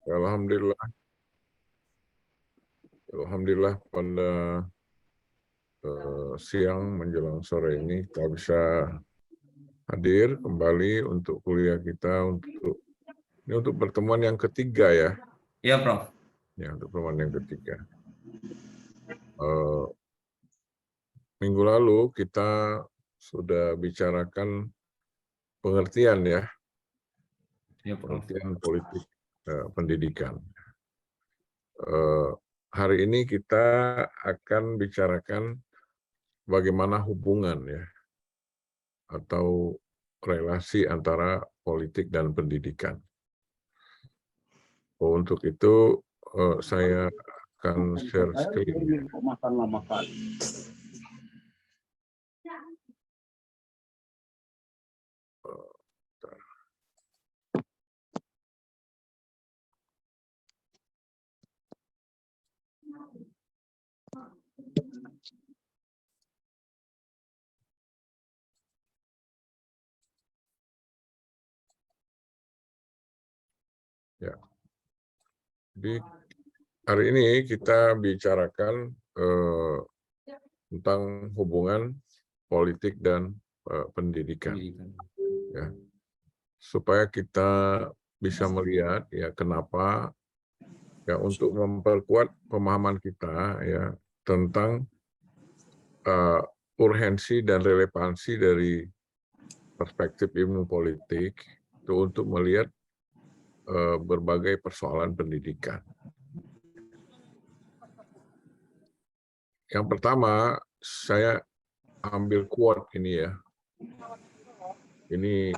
Alhamdulillah, Alhamdulillah pada siang menjelang sore ini kita bisa hadir kembali untuk kuliah kita untuk pertemuan yang ketiga ya. Iya, Prof. Ya, untuk pertemuan yang ketiga. Minggu lalu kita sudah bicarakan pengertian ya, Iya, Prof. pengertian politik pendidikan. Hari ini kita akan bicarakan bagaimana hubungan ya atau relasi antara politik dan pendidikan. Untuk itu saya akan share screen. Ya. Jadi hari ini kita bicarakan tentang hubungan politik dan pendidikan. Ya. Supaya kita bisa melihat ya kenapa ya untuk memperkuat pemahaman kita ya tentang urgensi dan relevansi dari perspektif ilmu politik itu untuk melihat berbagai persoalan pendidikan. Yang pertama, saya ambil quote ini ya. Ini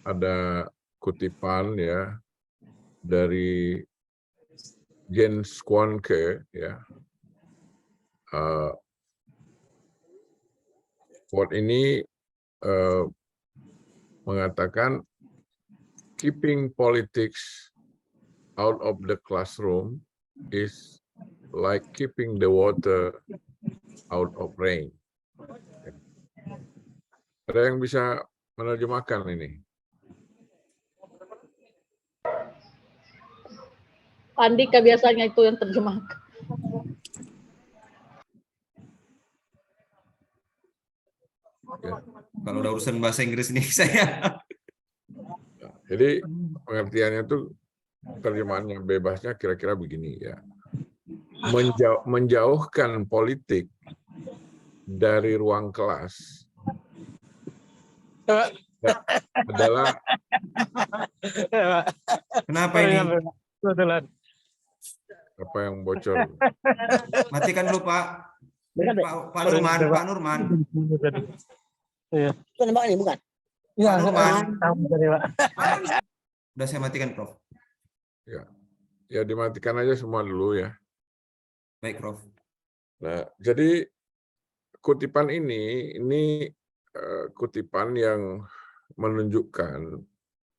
ada kutipan ya dari Jens Quanke ya. Quote ini mengatakan keeping politics out of the classroom is like keeping the water out of rain. Ada yang bisa menerjemahkan ini? Andika biasanya itu yang terjemahkan. Ya. Kalau udah urusan bahasa Inggris nih saya. Jadi pengertiannya itu terjemahannya bebasnya kira-kira begini ya. Menjauhkan politik dari ruang kelas adalah Kenapa ini? apa yang bocor? Matikan dulu, Pak. Pak Nurman, Pak Nurman. Itu nembak ini bukan? Pak Nurman. Udah saya matikan, Prof. Ya dimatikan aja semua dulu ya. Baik, Prof. Nah, jadi kutipan ini kutipan yang menunjukkan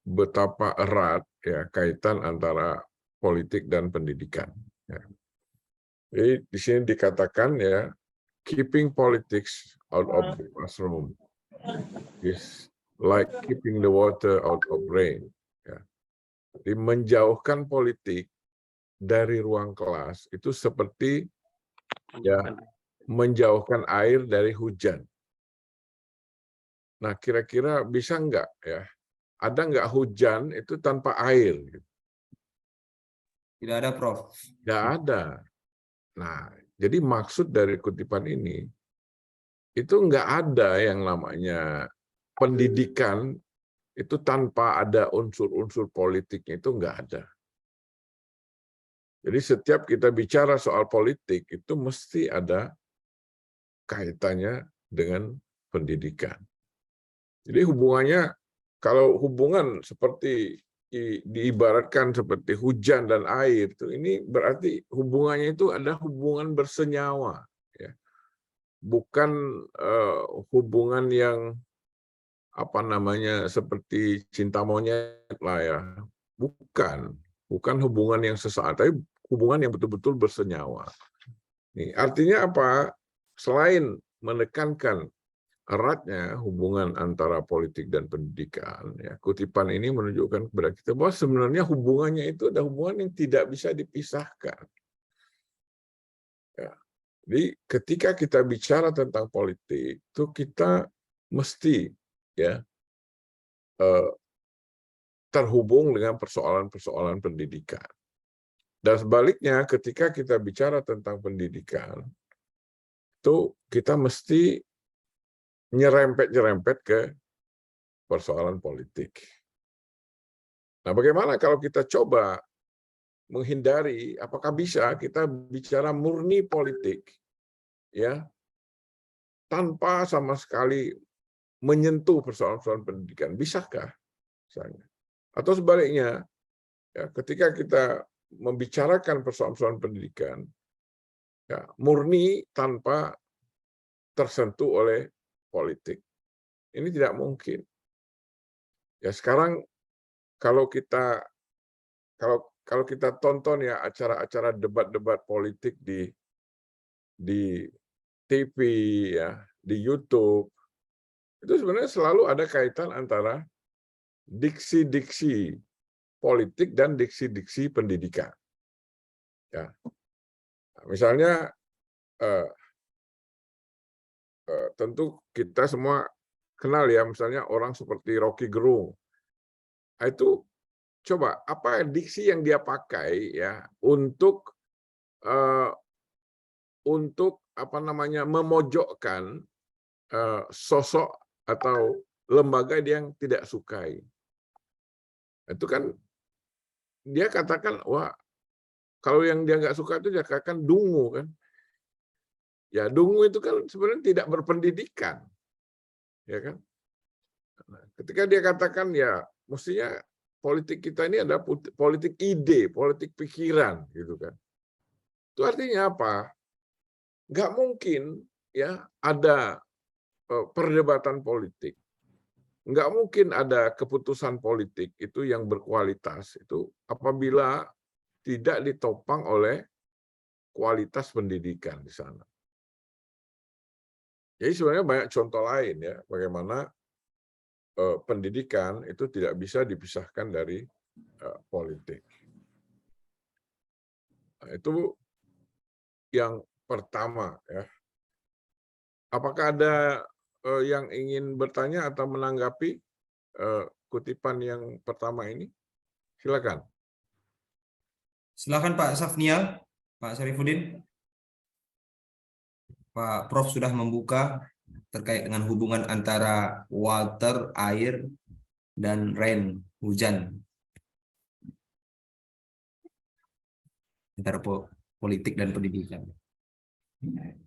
betapa erat ya kaitan antara politik dan pendidikan. Ya. Jadi di sini dikatakan ya, keeping politics out of the classroom is like keeping the water out of rain. Ya. Jadi menjauhkan politik dari ruang kelas itu seperti ya menjauhkan air dari hujan. Nah, kira-kira bisa nggak ya? Ada nggak hujan itu tanpa air? Tidak ada, Prof. Nggak ada. Nah, jadi maksud dari kutipan ini, itu nggak ada yang namanya pendidikan itu tanpa ada unsur-unsur politiknya, itu nggak ada. Jadi setiap kita bicara soal politik, itu mesti ada kaitannya dengan pendidikan. Jadi hubungannya, kalau hubungan seperti diibaratkan seperti hujan dan air, ini berarti hubungannya itu ada hubungan bersenyawa, ya. Bukan hubungan yang apa namanya seperti cinta monyet lah ya, bukan hubungan yang sesaat, tapi hubungan yang betul-betul bersenyawa. Nih, artinya apa? Selain menekankan eratnya hubungan antara politik dan pendidikan, ya, kutipan ini menunjukkan kepada kita bahwa sebenarnya hubungannya itu ada hubungan yang tidak bisa dipisahkan. Ya. Jadi ketika kita bicara tentang politik, itu kita mesti ya terhubung dengan persoalan-persoalan pendidikan. Dan sebaliknya, ketika kita bicara tentang pendidikan, itu kita mesti nyerempet-nyerempet ke persoalan politik. Nah, bagaimana kalau kita coba menghindari, apakah bisa kita bicara murni politik, ya, tanpa sama sekali menyentuh persoalan-persoalan pendidikan? Bisakah? Misalnya. Atau sebaliknya, ya, ketika kita membicarakan persoalan-persoalan pendidikan, ya, murni tanpa tersentuh oleh politik. Ini tidak mungkin. Ya, sekarang kalau kita tonton ya acara-acara debat-debat politik di TV ya, di YouTube, itu sebenarnya selalu ada kaitan antara diksi-diksi politik dan diksi-diksi pendidikan. Ya. Misalnya tentu kita semua kenal ya, misalnya orang seperti Rocky Gerung. Itu coba apa diksi yang dia pakai ya untuk apa namanya memojokkan sosok atau lembaga yang tidak sukai. Itu kan dia katakan, wah, kalau yang dia nggak suka itu dia katakan dungu kan. Ya, dungu itu kan sebenarnya tidak berpendidikan. Ya kan? Nah, ketika dia katakan ya mestinya politik kita ini adalah politik ide, politik pikiran gitu kan. Itu artinya apa? Nggak mungkin ya ada perdebatan politik. Nggak mungkin ada keputusan politik itu yang berkualitas itu apabila tidak ditopang oleh kualitas pendidikan di sana. Jadi sebenarnya banyak contoh lain ya bagaimana pendidikan itu tidak bisa dipisahkan dari politik. Nah, itu yang pertama ya. Apakah ada yang ingin bertanya atau menanggapi kutipan yang pertama ini? Silakan. Silakan Pak Safnial, Pak Syarifuddin. Pak Prof sudah membuka terkait dengan hubungan antara water, air, dan rain, hujan. Antara politik dan pendidikan.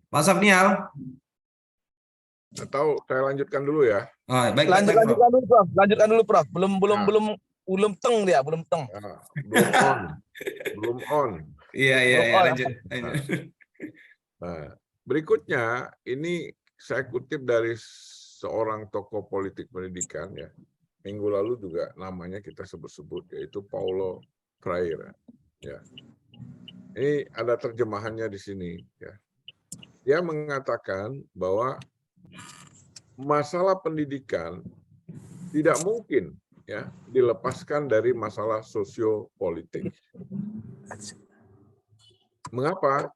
Pak Safnial. Atau saya lanjutkan dulu ya. Baik, lanjutkan dulu Prof. Lanjutkan dulu Prof. Belum teng dia, belum teng. Belum on. Iya, lanjut. Nah, berikutnya ini saya kutip dari seorang tokoh politik pendidikan ya. Minggu lalu juga namanya kita sebut-sebut yaitu Paulo Freire. Ya. Ini ada terjemahannya di sini ya. Dia mengatakan bahwa masalah pendidikan tidak mungkin ya dilepaskan dari masalah sosiopolitik. Mengapa?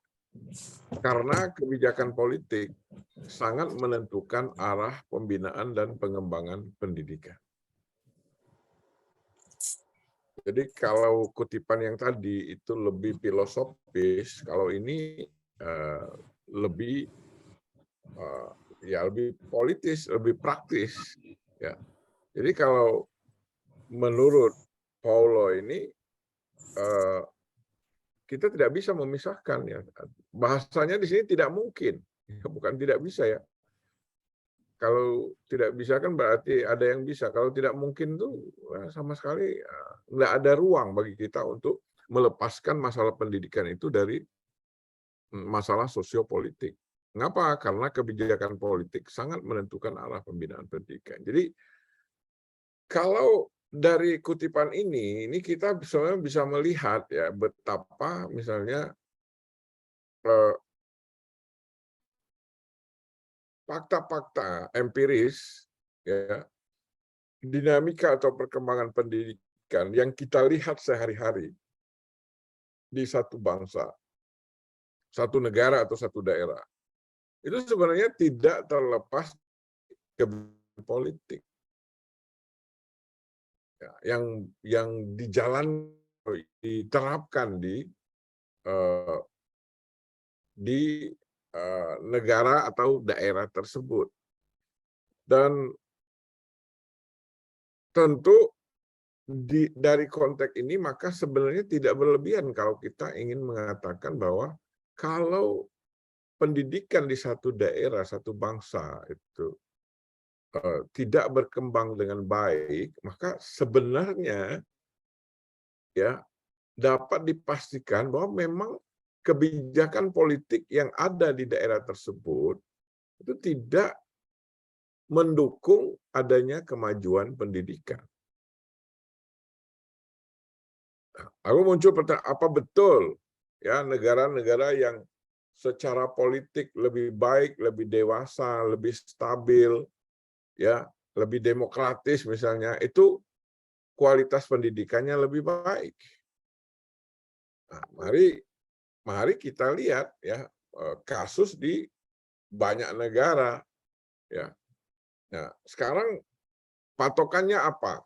Karena kebijakan politik sangat menentukan arah pembinaan dan pengembangan pendidikan. Jadi kalau kutipan yang tadi itu lebih filosofis, kalau ini lebih politis, lebih praktis. Ya. Jadi kalau menurut Paulo ini kita tidak bisa memisahkan ya. Bahasanya di sini tidak mungkin, bukan tidak bisa ya. Kalau tidak bisa kan berarti ada yang bisa. Kalau tidak mungkin tuh sama sekali nggak ada ruang bagi kita untuk melepaskan masalah pendidikan itu dari masalah sosiopolitik. Mengapa? Karena kebijakan politik sangat menentukan arah pembinaan pendidikan. Jadi kalau dari kutipan ini kita sebenarnya bisa melihat ya betapa misalnya fakta-fakta empiris, ya, dinamika atau perkembangan pendidikan yang kita lihat sehari-hari di satu bangsa, satu negara atau satu daerah, itu sebenarnya tidak terlepas kebijakan politik, ya, yang diterapkan di negara atau daerah tersebut. Dan tentu dari konteks ini maka sebenarnya tidak berlebihan kalau kita ingin mengatakan bahwa kalau pendidikan di satu daerah, satu bangsa itu tidak berkembang dengan baik, maka sebenarnya ya dapat dipastikan bahwa memang kebijakan politik yang ada di daerah tersebut itu tidak mendukung adanya kemajuan pendidikan. Aku muncul pertanyaan, apa betul ya negara-negara yang secara politik lebih baik, lebih dewasa, lebih stabil, ya, lebih demokratis misalnya, itu kualitas pendidikannya lebih baik? Nah, mari kita lihat ya kasus di banyak negara, ya. Nah, sekarang patokannya apa?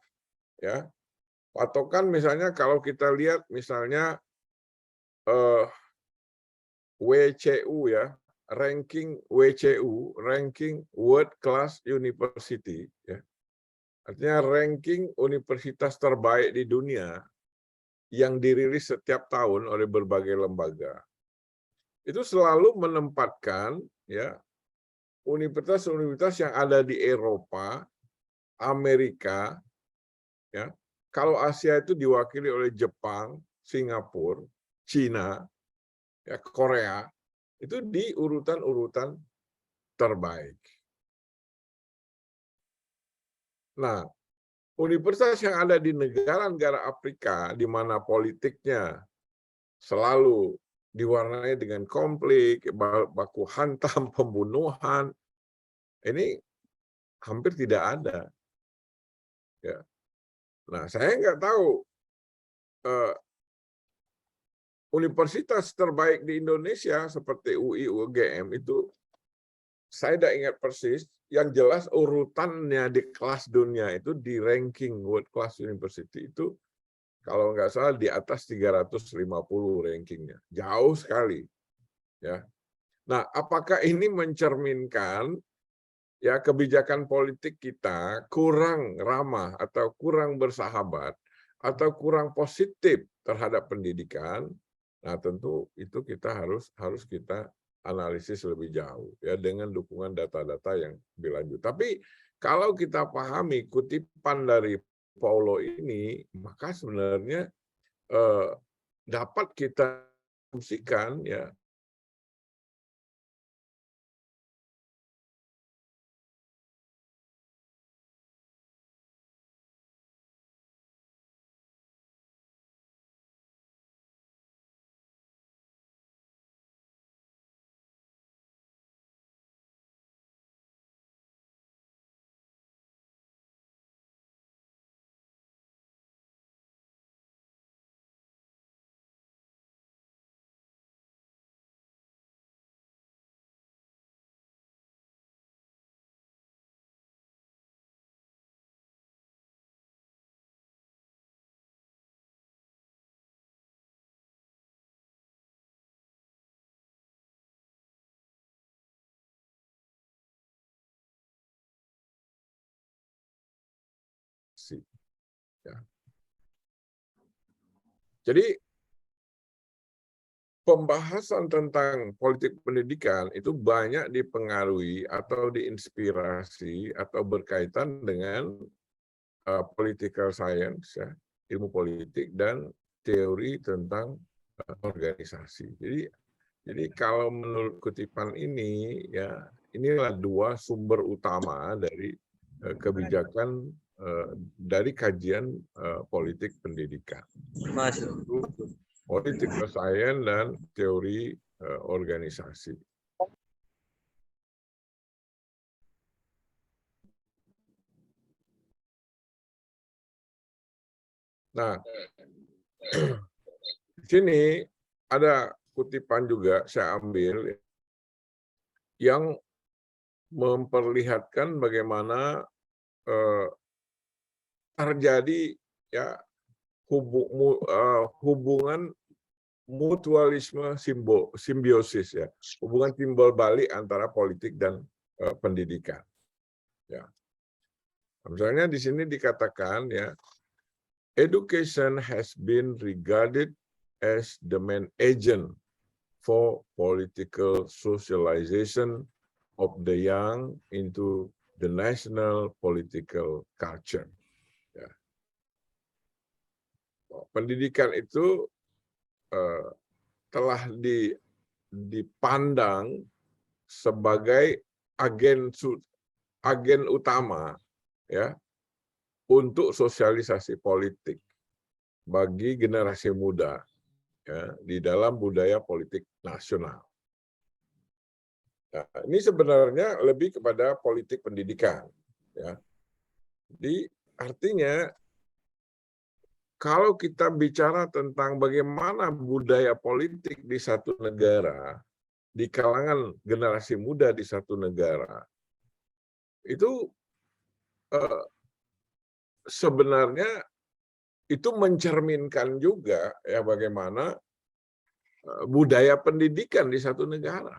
Ya, patokan misalnya kalau kita lihat misalnya WCU ya, ranking WCU, ranking World Class University, ya. Artinya ranking universitas terbaik di dunia yang dirilis setiap tahun oleh berbagai lembaga. Itu selalu menempatkan ya universitas-universitas yang ada di Eropa, Amerika, ya. Kalau Asia itu diwakili oleh Jepang, Singapura, Cina, ya, Korea, itu di urutan-urutan terbaik. Nah, universitas yang ada di negara-negara Afrika di mana politiknya selalu diwarnai dengan konflik, baku hantam, pembunuhan, ini hampir tidak ada. Ya. Nah, saya nggak tahu universitas terbaik di Indonesia seperti UI, UGM itu saya tidak ingat persis. Yang jelas urutannya di kelas dunia itu di ranking World Class University itu kalau nggak salah di atas 350 rankingnya, jauh sekali. Ya. Nah, apakah ini mencerminkan ya kebijakan politik kita kurang ramah atau kurang bersahabat atau kurang positif terhadap pendidikan? Nah, tentu itu kita harus kita analisis lebih jauh ya dengan dukungan data-data yang lebih lanjut. Tapi kalau kita pahami kutipan dari Paulo ini, maka sebenarnya dapat kita fungsikan ya sih. Ya. Jadi pembahasan tentang politik pendidikan itu banyak dipengaruhi atau diinspirasi atau berkaitan dengan political science, ya, ilmu politik dan teori tentang organisasi. Jadi kalau menurut kutipan ini ya inilah dua sumber utama dari kebijakan dari kajian politik pendidikan. Political science dan teori organisasi. Nah, di sini ada kutipan juga saya ambil yang memperlihatkan bagaimana terjadi ya hubungan mutualisme simbiosis ya, hubungan timbal balik antara politik dan pendidikan. Ya. Misalnya di sini dikatakan ya, education has been regarded as the main agent for political socialization of the young into the national political culture. Ya. Pendidikan itu telah dipandang sebagai agen utama ya untuk sosialisasi politik bagi generasi muda ya, di dalam budaya politik nasional. Nah, ini sebenarnya lebih kepada politik pendidikan ya. Jadi artinya kalau kita bicara tentang bagaimana budaya politik di satu negara, di kalangan generasi muda di satu negara, itu sebenarnya itu mencerminkan juga ya bagaimana budaya pendidikan di satu negara.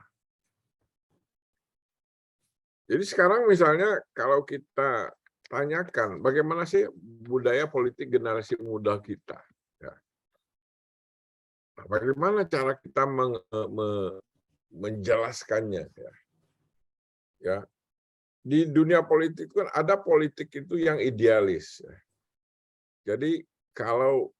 Jadi sekarang misalnya kalau kita tanyakan bagaimana sih budaya politik generasi muda kita, ya. Nah, bagaimana cara kita menjelaskannya, ya. Ya, di dunia politik kan ada politik itu yang idealis. Ya. Jadi kalau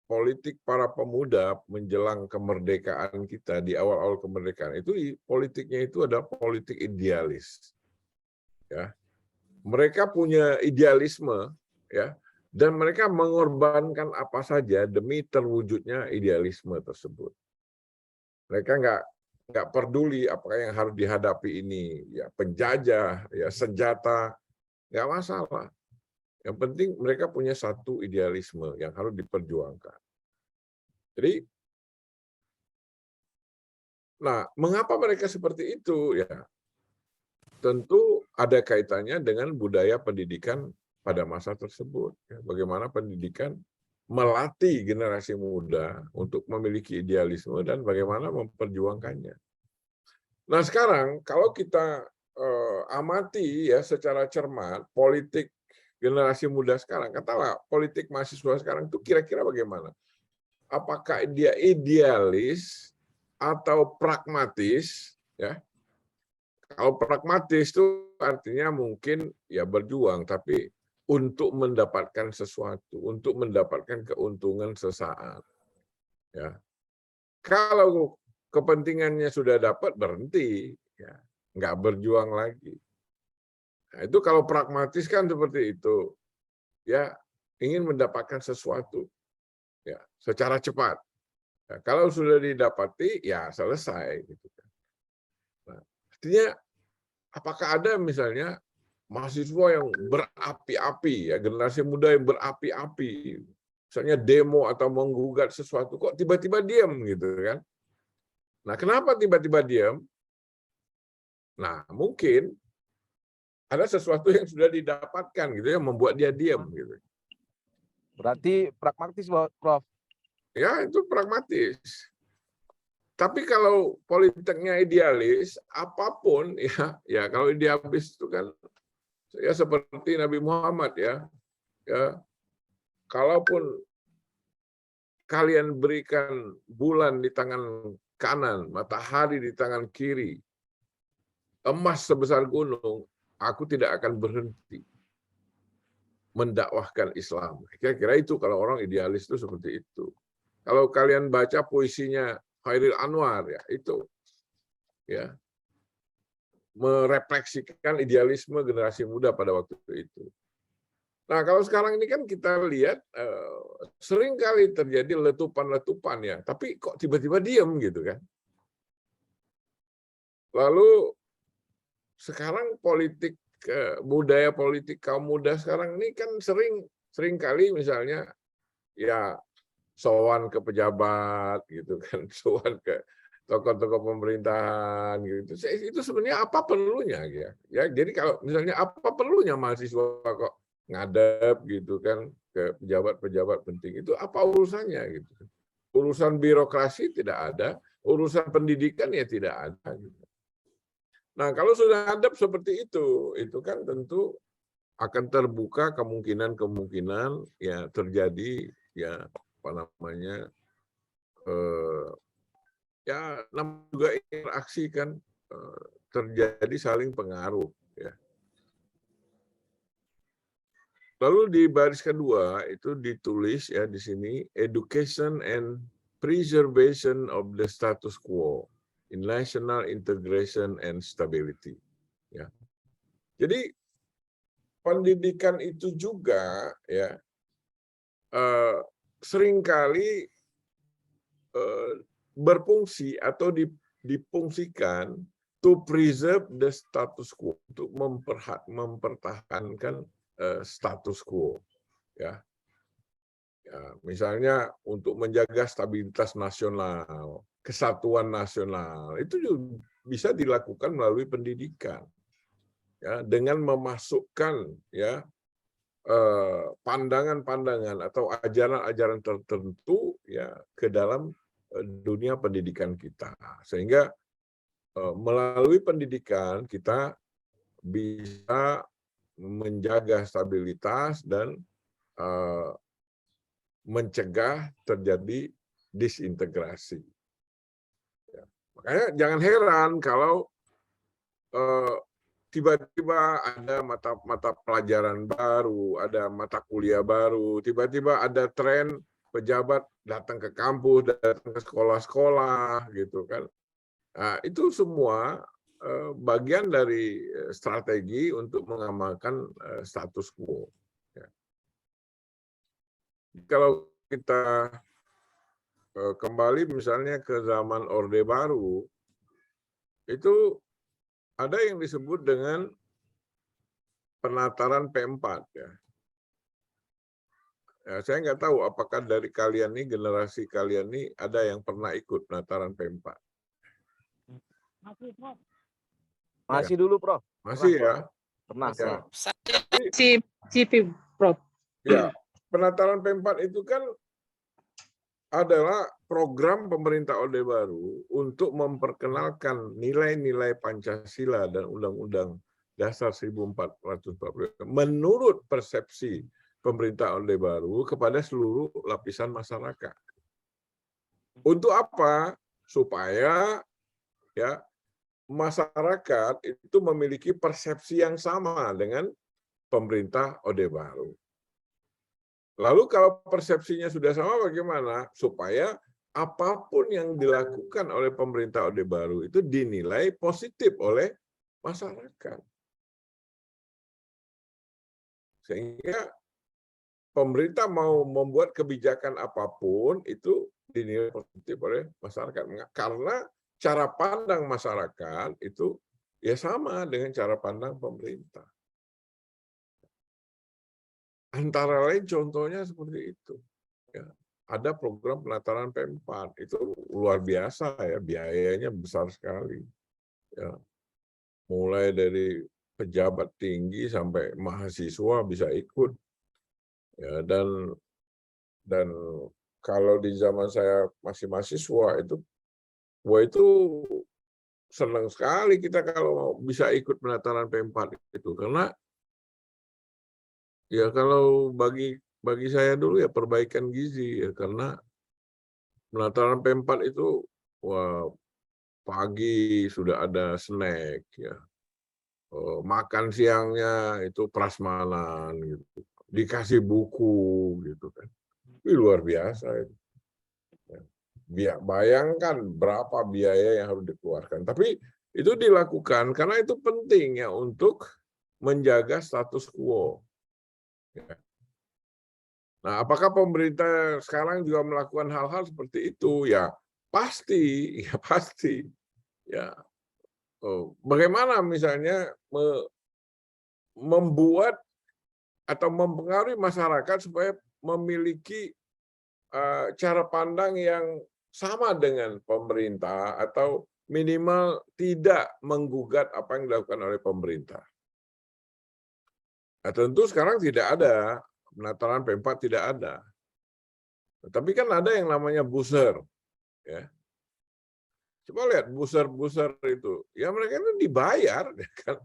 politik para pemuda menjelang kemerdekaan kita di awal-awal kemerdekaan itu politiknya itu ada politik idealis, ya. Mereka punya idealisme ya, dan mereka mengorbankan apa saja demi terwujudnya idealisme tersebut. Mereka nggak peduli apakah yang harus dihadapi ini ya penjajah ya senjata, nggak masalah. Yang penting mereka punya satu idealisme yang harus diperjuangkan. Jadi, nah mengapa mereka seperti itu ya? Tentu ada kaitannya dengan budaya pendidikan pada masa tersebut. Bagaimana pendidikan melatih generasi muda untuk memiliki idealisme dan bagaimana memperjuangkannya. Nah sekarang kalau kita amati ya secara cermat politik generasi muda sekarang, katakanlah politik mahasiswa sekarang itu kira-kira bagaimana? Apakah dia idealis atau pragmatis? Ya, kalau pragmatis itu artinya mungkin ya berjuang, tapi untuk mendapatkan sesuatu, untuk mendapatkan keuntungan sesaat. Ya. Kalau kepentingannya sudah dapat, berhenti. Ya. Nggak berjuang lagi. Nah, itu kalau pragmatis kan seperti itu. Ya, ingin mendapatkan sesuatu ya, secara cepat. Ya, kalau sudah didapati, ya selesai. Gitu. Nah, artinya apakah ada misalnya mahasiswa yang berapi-api, ya generasi muda yang berapi-api, misalnya demo atau menggugat sesuatu, kok tiba-tiba diam gitu kan? Nah, kenapa tiba-tiba diam? Nah, mungkin ada sesuatu yang sudah didapatkan gitu yang membuat dia diam gitu. Berarti pragmatis, Prof. Ya, itu pragmatis. Tapi kalau politiknya idealis, apapun ya kalau idealis itu kan ya seperti Nabi Muhammad ya, kalaupun kalian berikan bulan di tangan kanan, matahari di tangan kiri, emas sebesar gunung, aku tidak akan berhenti mendakwahkan Islam. Kira-kira itu kalau orang idealis itu seperti itu. Kalau kalian baca puisinya Khairil Anwar ya itu ya merefleksikan idealisme generasi muda pada waktu itu. Nah, kalau sekarang ini kan kita lihat sering kali terjadi letupan-letupan ya, tapi kok tiba-tiba diam gitu kan. Lalu sekarang politik budaya politik kaum muda sekarang ini kan sering kali misalnya ya sowan ke pejabat gitu kan, sowan ke tokoh-tokoh pemerintahan gitu. Itu sebenarnya apa perlunya ya? Ya, jadi kalau misalnya apa perlunya mahasiswa kok ngadep gitu kan ke pejabat-pejabat penting, itu apa urusannya gitu. Urusan birokrasi tidak ada, urusan pendidikan ya tidak ada gitu. Nah, kalau sudah ngadep seperti itu kan tentu akan terbuka kemungkinan-kemungkinan ya terjadi ya apa namanya ya namanya juga interaksi kan terjadi saling pengaruh ya. Lalu di baris kedua itu ditulis ya di sini education and preservation of the status quo in national integration and stability ya. Jadi pendidikan itu juga ya seringkali berfungsi atau difungsikan to preserve the status quo, untuk mempertahankan status quo ya. Ya, misalnya untuk menjaga stabilitas nasional, kesatuan nasional, itu juga bisa dilakukan melalui pendidikan ya, dengan memasukkan ya pandangan-pandangan atau ajaran-ajaran tertentu ya ke dalam dunia pendidikan kita, sehingga melalui pendidikan kita bisa menjaga stabilitas dan mencegah terjadi disintegrasi. Ya. Makanya jangan heran kalau tiba-tiba ada mata pelajaran baru, ada mata kuliah baru, tiba-tiba ada tren pejabat datang ke kampus, datang ke sekolah-sekolah, gitu kan. Nah, itu semua bagian dari strategi untuk mengamalkan status quo. Ya. Kalau kita kembali misalnya ke zaman Orde Baru, itu ada yang disebut dengan penataran P4 ya. Ya, saya nggak tahu apakah dari kalian nih, generasi kalian nih ada yang pernah ikut penataran P4. Masih dulu, Prof. Masih ya? Pernah. Ya. CP, Prof. Ya, penataran P4 itu kan adalah program pemerintah Orde Baru untuk memperkenalkan nilai-nilai Pancasila dan Undang-Undang Dasar 1445 menurut persepsi pemerintah Orde Baru kepada seluruh lapisan masyarakat. Untuk apa? Supaya ya masyarakat itu memiliki persepsi yang sama dengan pemerintah Orde Baru. Lalu kalau persepsinya sudah sama bagaimana? Supaya apapun yang dilakukan oleh pemerintah Orde Baru itu dinilai positif oleh masyarakat. Sehingga pemerintah mau membuat kebijakan apapun itu dinilai positif oleh masyarakat. Karena cara pandang masyarakat itu ya sama dengan cara pandang pemerintah. Antara lain contohnya seperti itu. Ya, ada program penataran P4, itu luar biasa ya, biayanya besar sekali. Ya, mulai dari pejabat tinggi sampai mahasiswa bisa ikut. Ya, dan kalau di zaman saya masih mahasiswa itu senang sekali kita kalau bisa ikut penataran P4 itu, karena ya kalau bagi saya dulu ya perbaikan gizi ya, karena penataran P4 itu wah, pagi sudah ada snack ya, makan siangnya itu prasmanan gitu, dikasih buku gitu kan, ini luar biasa itu. Ya, bayangkan berapa biaya yang harus dikeluarkan, tapi itu dilakukan karena itu penting ya untuk menjaga status quo. Ya. Nah, apakah pemerintah sekarang juga melakukan hal-hal seperti itu? Ya pasti, ya pasti. Ya, bagaimana misalnya membuat atau mempengaruhi masyarakat supaya memiliki cara pandang yang sama dengan pemerintah atau minimal tidak menggugat apa yang dilakukan oleh pemerintah. Nah, tentu sekarang tidak ada penataran P4 tidak ada. Tapi kan ada yang namanya buzzer, ya. Coba lihat buzzer itu, ya mereka itu dibayar, ya kan?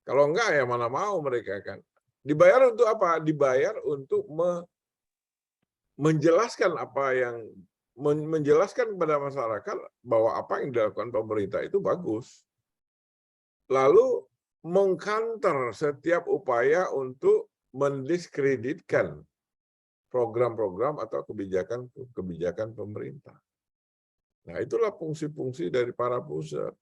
Kalau enggak ya mana mau mereka kan. Dibayar untuk apa? Dibayar untuk menjelaskan menjelaskan kepada masyarakat bahwa apa yang dilakukan pemerintah itu bagus. Lalu mengcounter setiap upaya untuk mendiskreditkan program-program atau kebijakan pemerintah. Nah, itulah fungsi-fungsi dari para buzzer.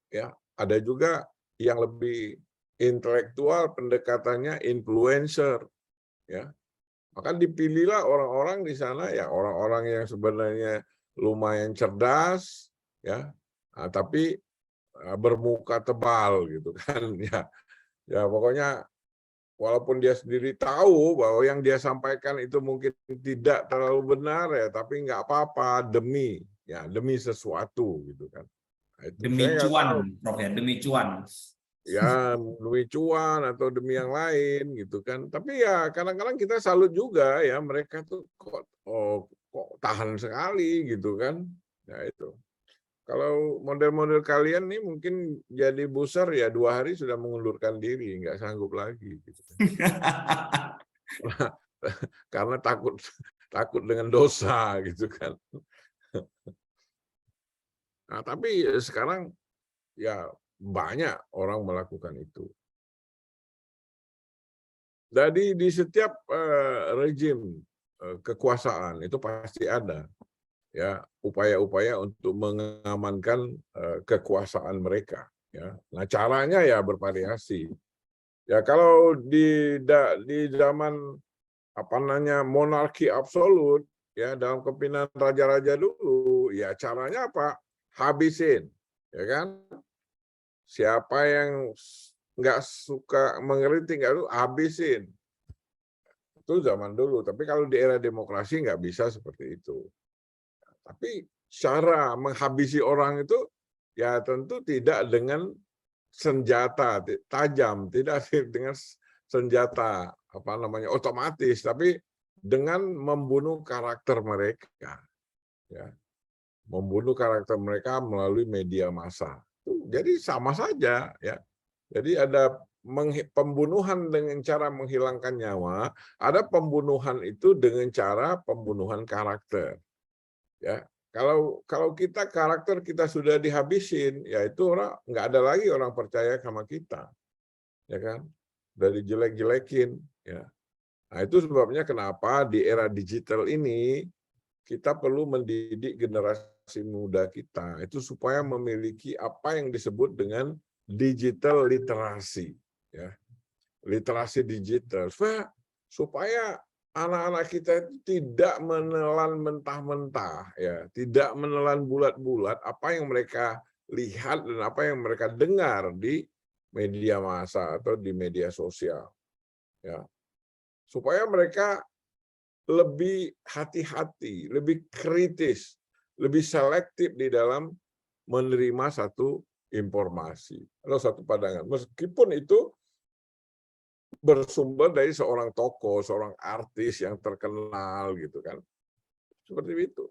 Ya, ada juga yang lebih intelektual pendekatannya influencer, ya. Maka dipilihlah orang-orang di sana ya orang-orang yang sebenarnya lumayan cerdas, ya, tapi bermuka tebal gitu kan, ya. Ya pokoknya walaupun dia sendiri tahu bahwa yang dia sampaikan itu mungkin tidak terlalu benar ya, tapi nggak apa-apa demi sesuatu gitu kan. Nah, itu Demi saya nggak tahu. cuan, Prof ya, demi cuan. Ya demi cuan atau demi yang lain gitu kan. Tapi ya kadang-kadang kita salut juga ya mereka tuh kok tahan sekali gitu kan. Ya itu. Kalau model-model kalian nih mungkin jadi buzzer ya 2 hari sudah mengundurkan diri, nggak sanggup lagi. Gitu. Karena takut dengan dosa gitu kan. Nah, tapi sekarang ya banyak orang melakukan itu. Jadi di setiap rejim kekuasaan itu pasti ada ya upaya-upaya untuk mengamankan kekuasaan mereka ya. Nah, caranya ya bervariasi. Ya kalau di zaman monarki absolut ya dalam kepemimpinan raja-raja dulu ya caranya apa? Habisin, ya kan? Siapa yang nggak suka mengkritik nggak itu habisin. Itu zaman dulu. Tapi kalau di era demokrasi nggak bisa seperti itu. Tapi cara menghabisi orang itu ya tentu tidak dengan senjata tajam, tidak dengan senjata otomatis, tapi dengan membunuh karakter mereka, ya, membunuh karakter mereka melalui media massa. Jadi sama saja, ya. Jadi ada pembunuhan dengan cara menghilangkan nyawa, ada pembunuhan itu dengan cara pembunuhan karakter. Ya, kalau kita karakter kita sudah dihabisin, ya itu orang nggak ada lagi orang percaya sama kita, ya kan? Dari jelek-jelekin, ya. Nah itu sebabnya kenapa di era digital ini kita perlu mendidik generasi muda kita itu supaya memiliki apa yang disebut dengan digital literasi, ya. Literasi digital supaya anak-anak kita itu tidak menelan mentah-mentah, ya, tidak menelan bulat-bulat apa yang mereka lihat dan apa yang mereka dengar di media massa atau di media sosial, ya, supaya mereka lebih hati-hati, lebih kritis, lebih selektif di dalam menerima satu informasi atau satu pandangan, meskipun itu bersumber dari seorang tokoh, seorang artis yang terkenal gitu kan. Seperti itu.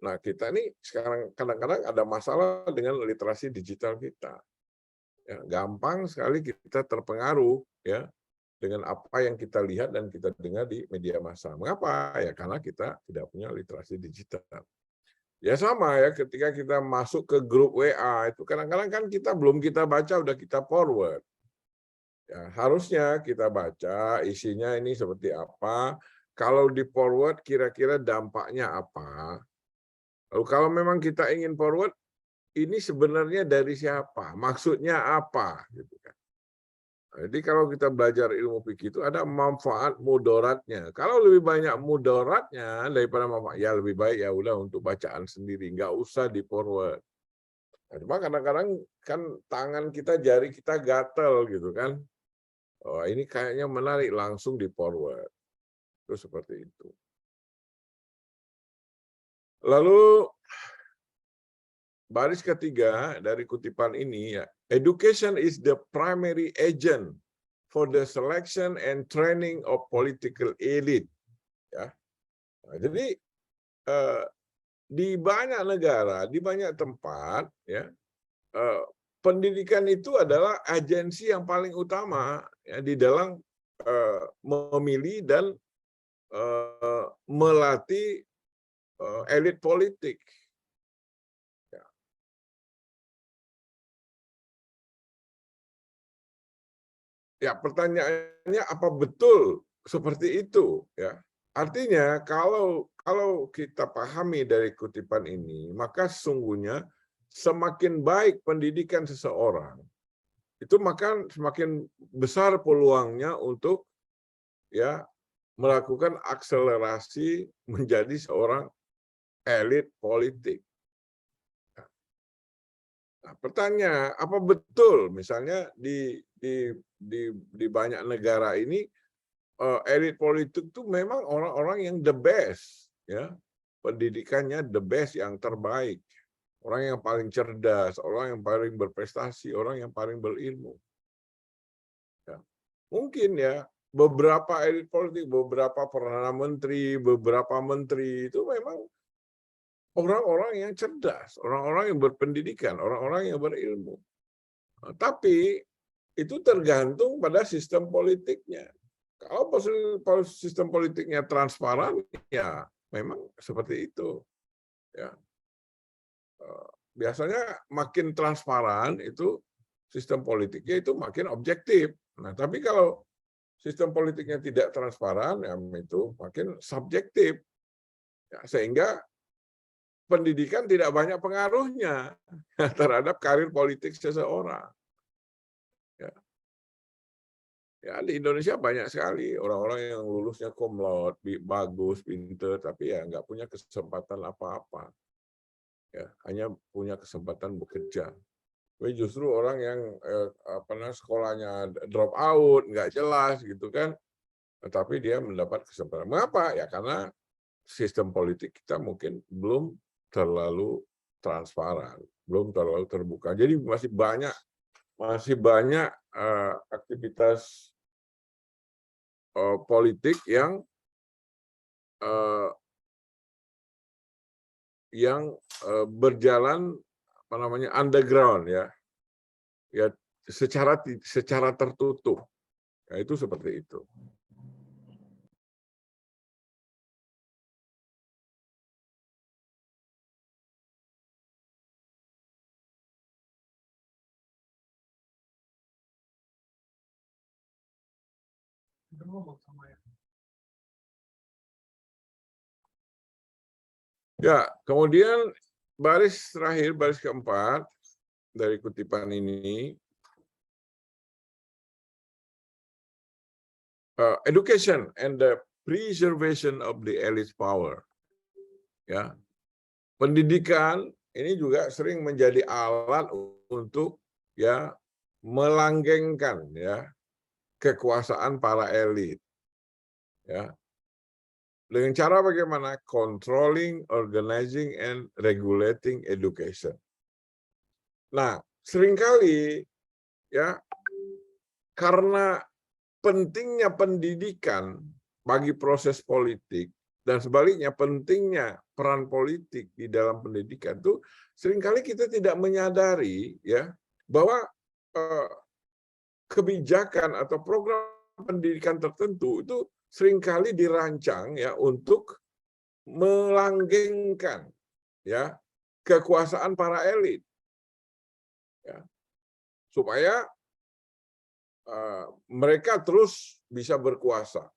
Nah, kita ini sekarang kadang-kadang ada masalah dengan literasi digital kita. Ya, gampang sekali kita terpengaruh ya dengan apa yang kita lihat dan kita dengar di media massa. Mengapa? Ya karena kita tidak punya literasi digital. Ya sama ya ketika kita masuk ke grup WA itu kadang-kadang kan belum kita baca udah kita forward. Ya, harusnya kita baca isinya ini seperti apa, kalau di forward kira-kira dampaknya apa. Lalu kalau memang kita ingin forward, ini sebenarnya dari siapa, maksudnya apa, gitu kan. Jadi kalau kita belajar ilmu fikih itu ada manfaat mudaratnya. Kalau lebih banyak mudaratnya daripada manfaat, ya lebih baik ya udah untuk bacaan sendiri, nggak usah di forward. Nah, cuma kadang-kadang kan tangan kita, jari kita gatel gitu kan. Oh, ini kayaknya menarik, langsung di forward. Itu seperti itu. Lalu baris ketiga dari kutipan ini ya, education is the primary agent for the selection and training of political elite. Ya. Nah, jadi di banyak negara, di banyak tempat, ya, pendidikan itu adalah agensi yang paling utama ya, di dalam memilih dan melatih elit politik. Ya, pertanyaannya apa betul seperti itu? Ya, artinya kalau kita pahami dari kutipan ini, maka sesungguhnya semakin baik pendidikan seseorang, itu maka semakin besar peluangnya untuk ya melakukan akselerasi menjadi seorang elit politik. Nah, pertanyaan, apa betul misalnya di banyak negara ini elit politik itu memang orang-orang yang the best, ya, pendidikannya the best, yang terbaik, orang yang paling cerdas, orang yang paling berprestasi, orang yang paling berilmu. Ya. Mungkin ya beberapa elit politik, beberapa perdana menteri, beberapa menteri itu memang orang-orang yang cerdas, orang-orang yang berpendidikan, orang-orang yang berilmu. Nah, tapi itu tergantung pada sistem politiknya. Kalau sistem politiknya transparan, ya memang seperti itu. Ya. Biasanya makin transparan itu sistem politiknya itu makin objektif. Nah, tapi kalau sistem politiknya tidak transparan, ya itu makin subjektif. Ya, sehingga pendidikan tidak banyak pengaruhnya terhadap karir politik seseorang. Ya. Ya, di Indonesia banyak sekali orang-orang yang lulusnya cum laude, bagus, pinter, tapi ya nggak punya kesempatan apa-apa. Ya, hanya punya kesempatan bekerja. Tapi justru orang yang sekolahnya drop out, nggak jelas gitu kan, tetapi dia mendapat kesempatan. Mengapa? Ya karena sistem politik kita mungkin belum terlalu transparan, belum terlalu terbuka. Jadi masih banyak aktivitas politik yang berjalan underground, ya secara tertutup. Ya, itu seperti itu. Ya, kemudian baris terakhir, baris keempat dari kutipan ini, education and the preservation of the elite power. Ya, pendidikan ini juga sering menjadi alat untuk ya melanggengkan ya kekuasaan para elit. Ya. Dengan cara bagaimana? Controlling, organizing, and regulating education. Nah, seringkali ya karena pentingnya pendidikan bagi proses politik dan sebaliknya pentingnya peran politik di dalam pendidikan itu seringkali kita tidak menyadari ya bahwa kebijakan atau program pendidikan tertentu itu seringkali dirancang ya untuk melanggengkan ya kekuasaan para elit, ya, supaya mereka terus bisa berkuasa.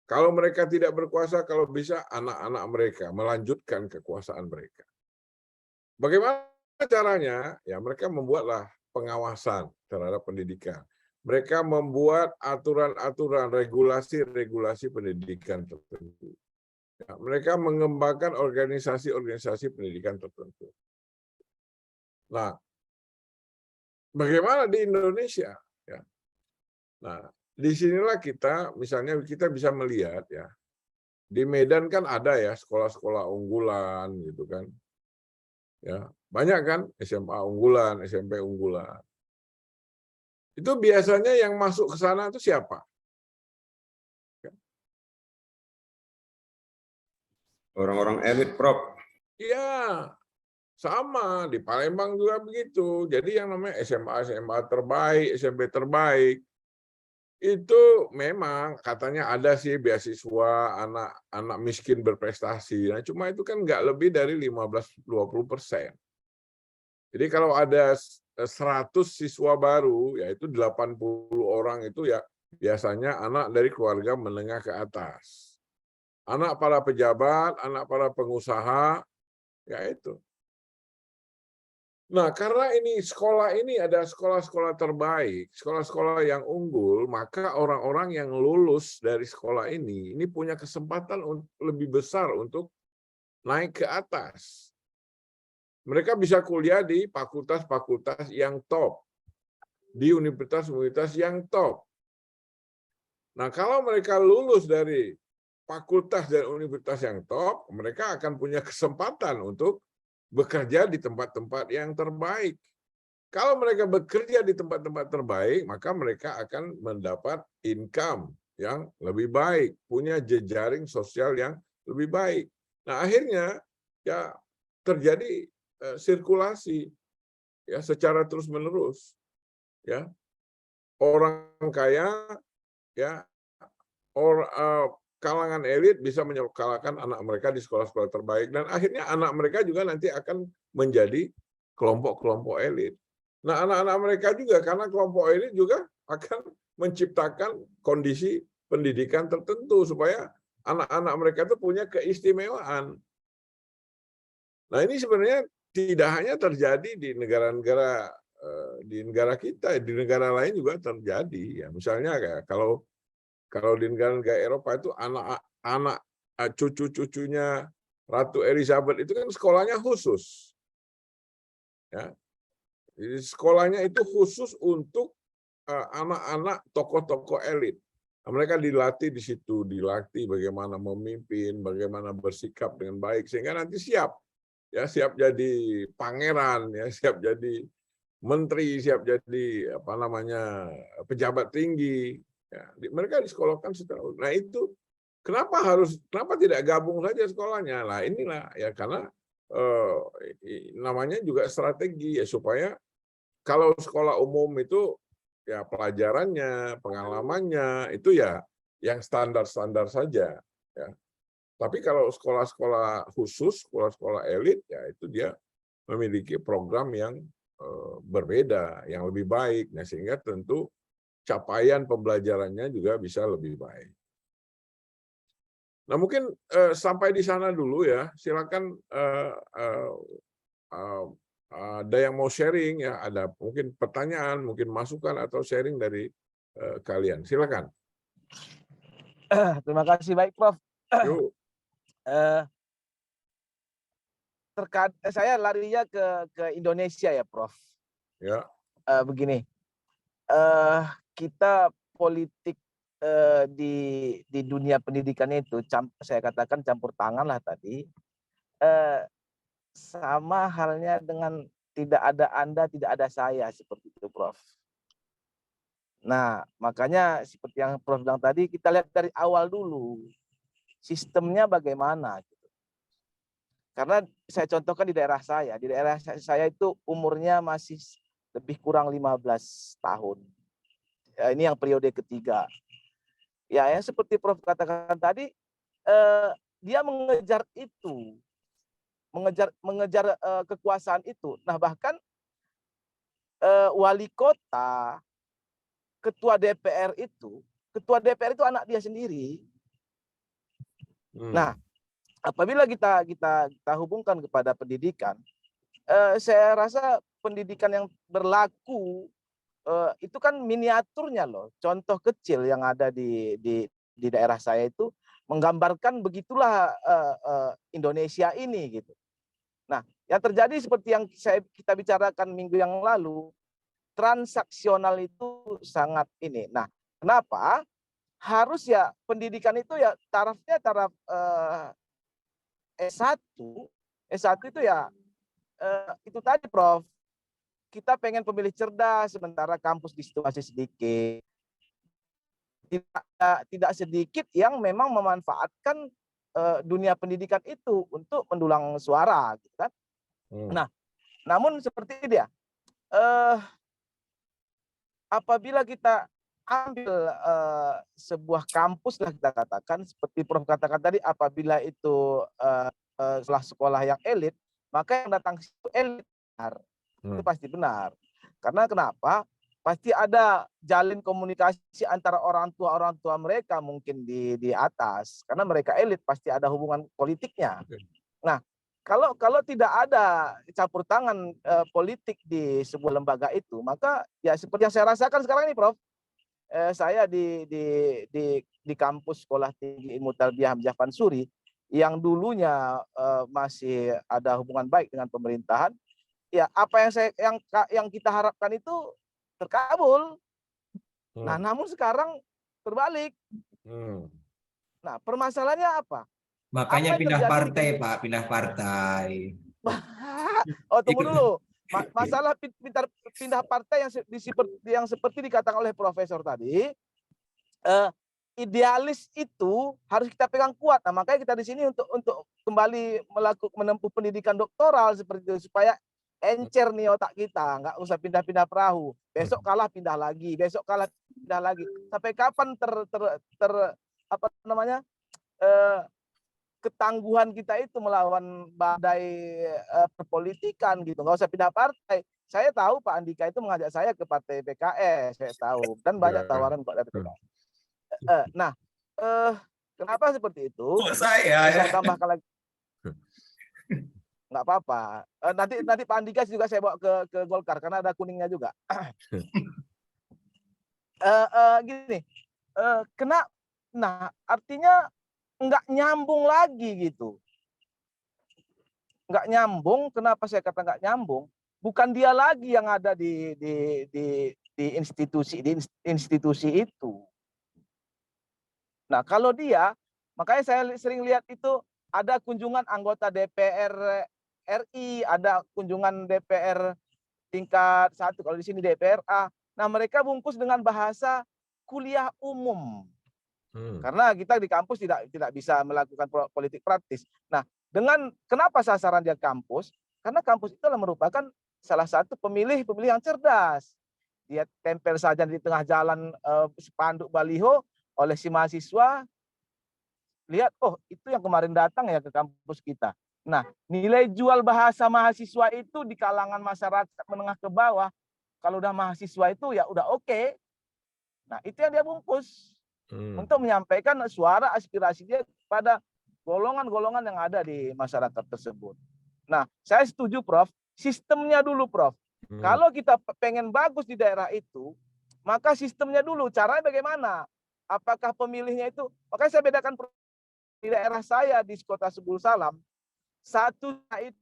Kalau mereka tidak berkuasa, kalau bisa anak-anak mereka melanjutkan kekuasaan mereka. Bagaimana caranya? Ya mereka membuatlah pengawasan terhadap pendidikan. Mereka membuat aturan-aturan, regulasi-regulasi pendidikan tertentu. Ya, mereka mengembangkan organisasi-organisasi pendidikan tertentu. Nah, bagaimana di Indonesia? Ya. Nah, disinilah kita, misalnya kita bisa melihat ya, di Medan kan ada ya sekolah-sekolah unggulan gitu kan, ya banyak kan SMA unggulan, SMP unggulan. Itu biasanya yang masuk ke sana itu siapa? Orang-orang elit, Prof. Iya, sama di Palembang juga begitu. Jadi yang namanya SMA terbaik, SMP terbaik itu memang katanya ada sih beasiswa anak-anak miskin berprestasi. Nah, cuma itu kan nggak lebih dari 15-20%. Jadi kalau ada 100 siswa baru, yaitu 80 orang itu ya biasanya anak dari keluarga menengah ke atas. Anak para pejabat, anak para pengusaha, ya itu. Nah, karena ini sekolah ini ada sekolah-sekolah terbaik, sekolah-sekolah yang unggul, maka orang-orang yang lulus dari sekolah ini punya kesempatan lebih besar untuk naik ke atas. Mereka bisa kuliah di fakultas-fakultas yang top, di universitas-universitas yang top. Nah, kalau mereka lulus dari fakultas dan universitas yang top, mereka akan punya kesempatan untuk bekerja di tempat-tempat yang terbaik. Kalau mereka bekerja di tempat-tempat terbaik, maka mereka akan mendapat income yang lebih baik, punya jejaring sosial yang lebih baik. Nah, akhirnya ya terjadi sirkulasi ya secara terus-menerus. Ya. Orang kaya ya kalangan elit bisa menyekolahkan anak mereka di sekolah-sekolah terbaik dan akhirnya anak mereka juga nanti akan menjadi kelompok-kelompok elit. Nah, anak-anak mereka juga karena kelompok elit juga akan menciptakan kondisi pendidikan tertentu supaya anak-anak mereka itu punya keistimewaan. Nah, ini sebenarnya tidak hanya terjadi di negara-negara di negara kita, di negara lain juga terjadi ya. Misalnya kayak kalau di negara-negara Eropa itu anak-anak cucu-cucunya Ratu Elizabeth itu kan sekolahnya khusus. Ya. Jadi sekolahnya itu khusus untuk anak-anak tokoh-tokoh elit. Nah, mereka dilatih di situ, dilatih bagaimana memimpin, bagaimana bersikap dengan baik sehingga nanti siap jadi pangeran, ya siap jadi menteri, siap jadi apa namanya pejabat tinggi. Ya, mereka disekolahkan setahun. Nah itu kenapa tidak gabung saja sekolahnya? Nah inilah ya karena namanya juga strategi ya supaya kalau sekolah umum itu ya pelajarannya, pengalamannya itu ya yang standar-standar saja. Ya. Tapi kalau sekolah-sekolah khusus, sekolah-sekolah elit ya itu dia memiliki program yang berbeda, yang lebih baik. Nah sehingga tentu capaian pembelajarannya juga bisa lebih baik. Nah mungkin sampai di sana dulu ya. Silakan ada yang mau sharing ya, ada mungkin pertanyaan, mungkin masukan atau sharing dari kalian. Silakan. Terima kasih, baik Prof. Yuk. Saya larinya ke Indonesia ya, Prof. Ya. Begini, kita politik di dunia pendidikan itu saya katakan campur tangan lah tadi, sama halnya dengan tidak ada Anda, tidak ada saya, seperti itu, Prof. Nah, makanya seperti yang Prof bilang tadi, kita lihat dari awal dulu sistemnya bagaimana. Gitu. Karena saya contohkan di daerah saya itu umurnya masih lebih kurang 15 tahun. Ya, ini yang periode ketiga. Ya, yang seperti Prof katakan tadi, dia mengejar itu, mengejar kekuasaan itu. Nah, bahkan wali kota, ketua DPR itu anak dia sendiri. Nah, apabila kita hubungkan kepada pendidikan, saya rasa pendidikan yang berlaku itu kan miniaturnya loh. Contoh kecil yang ada di daerah saya itu menggambarkan begitulah Indonesia ini gitu. Nah, yang terjadi seperti yang kita bicarakan minggu yang lalu, transaksional itu sangat ini. Nah, Kenapa? Harus ya pendidikan itu ya tarafnya taraf S1. S1 itu ya itu tadi Prof. Kita pengen pemilih cerdas, sementara kampus di situ masih sedikit. Tidak sedikit yang memang memanfaatkan dunia pendidikan itu untuk mendulang suara, gitu kan? Nah, namun seperti dia, apabila kita ambil sebuah kampus lah kita katakan, seperti Prof katakan tadi, apabila itu sekolah yang elit, maka yang datang ke situ elit. Itu pasti benar. Karena kenapa? Pasti ada jalin komunikasi antara orang tua mereka mungkin di atas, karena mereka elit pasti ada hubungan politiknya. Nah, kalau tidak ada campur tangan politik di sebuah lembaga itu, maka ya seperti yang saya rasakan sekarang ini, Prof. Saya di kampus Sekolah Tinggi Ilmu Tarbiyah Hamzah Fansuri yang dulunya masih ada hubungan baik dengan pemerintahan, ya apa yang kita harapkan itu terkabul. Nah, namun sekarang terbalik. Nah, permasalahannya apa? Makanya Apa yang pindah terjadi partai, Pak, pindah partai. Oh, tunggu dulu. Masalah pindah partai yang seperti dikatakan oleh Profesor tadi, idealis itu harus kita pegang kuat. Nah, makanya kita di sini untuk kembali menempuh pendidikan doktoral seperti itu, supaya encer nih otak kita, nggak usah pindah-pindah perahu. Besok kalah pindah lagi, besok kalah pindah lagi. Sampai kapan apa namanya ketangguhan kita itu melawan badai perpolitikan gitu. Nggak usah pindah partai. Saya tahu Pak Andika itu mengajak saya ke partai PKS, saya tahu, dan banyak tawaran Pak dari PKS. Nah, kenapa seperti itu? Saya tambahkan lagi. Nggak apa-apa. Nanti Pak Andika juga saya bawa ke Golkar karena ada kuningnya juga. Gini, nah artinya nggak nyambung lagi gitu. Nggak nyambung. Kenapa saya kata nggak nyambung? Bukan dia lagi yang ada di institusi itu. Nah, kalau dia, makanya saya sering lihat itu ada kunjungan anggota DPR RI, ada kunjungan DPR tingkat 1, kalau di sini DPRA. Nah, mereka bungkus dengan bahasa kuliah umum. Karena kita di kampus tidak bisa melakukan politik praktis. Nah, kenapa sasaran dia kampus? Karena kampus itu merupakan salah satu pemilih yang cerdas. Dia tempel saja di tengah jalan spanduk baliho oleh si mahasiswa, lihat, oh itu yang kemarin datang ya ke kampus kita. Nah, nilai jual bahasa mahasiswa itu di kalangan masyarakat menengah ke bawah, kalau udah mahasiswa itu ya udah oke. Nah, itu yang dia bungkus untuk menyampaikan suara aspirasi dia pada golongan-golongan yang ada di masyarakat tersebut. Nah, saya setuju Prof, sistemnya dulu Prof. Kalau kita pengen bagus di daerah itu, maka sistemnya dulu, caranya bagaimana? Apakah pemilihnya itu, makanya saya bedakan di daerah saya di Kota Sebul Salam, satu itu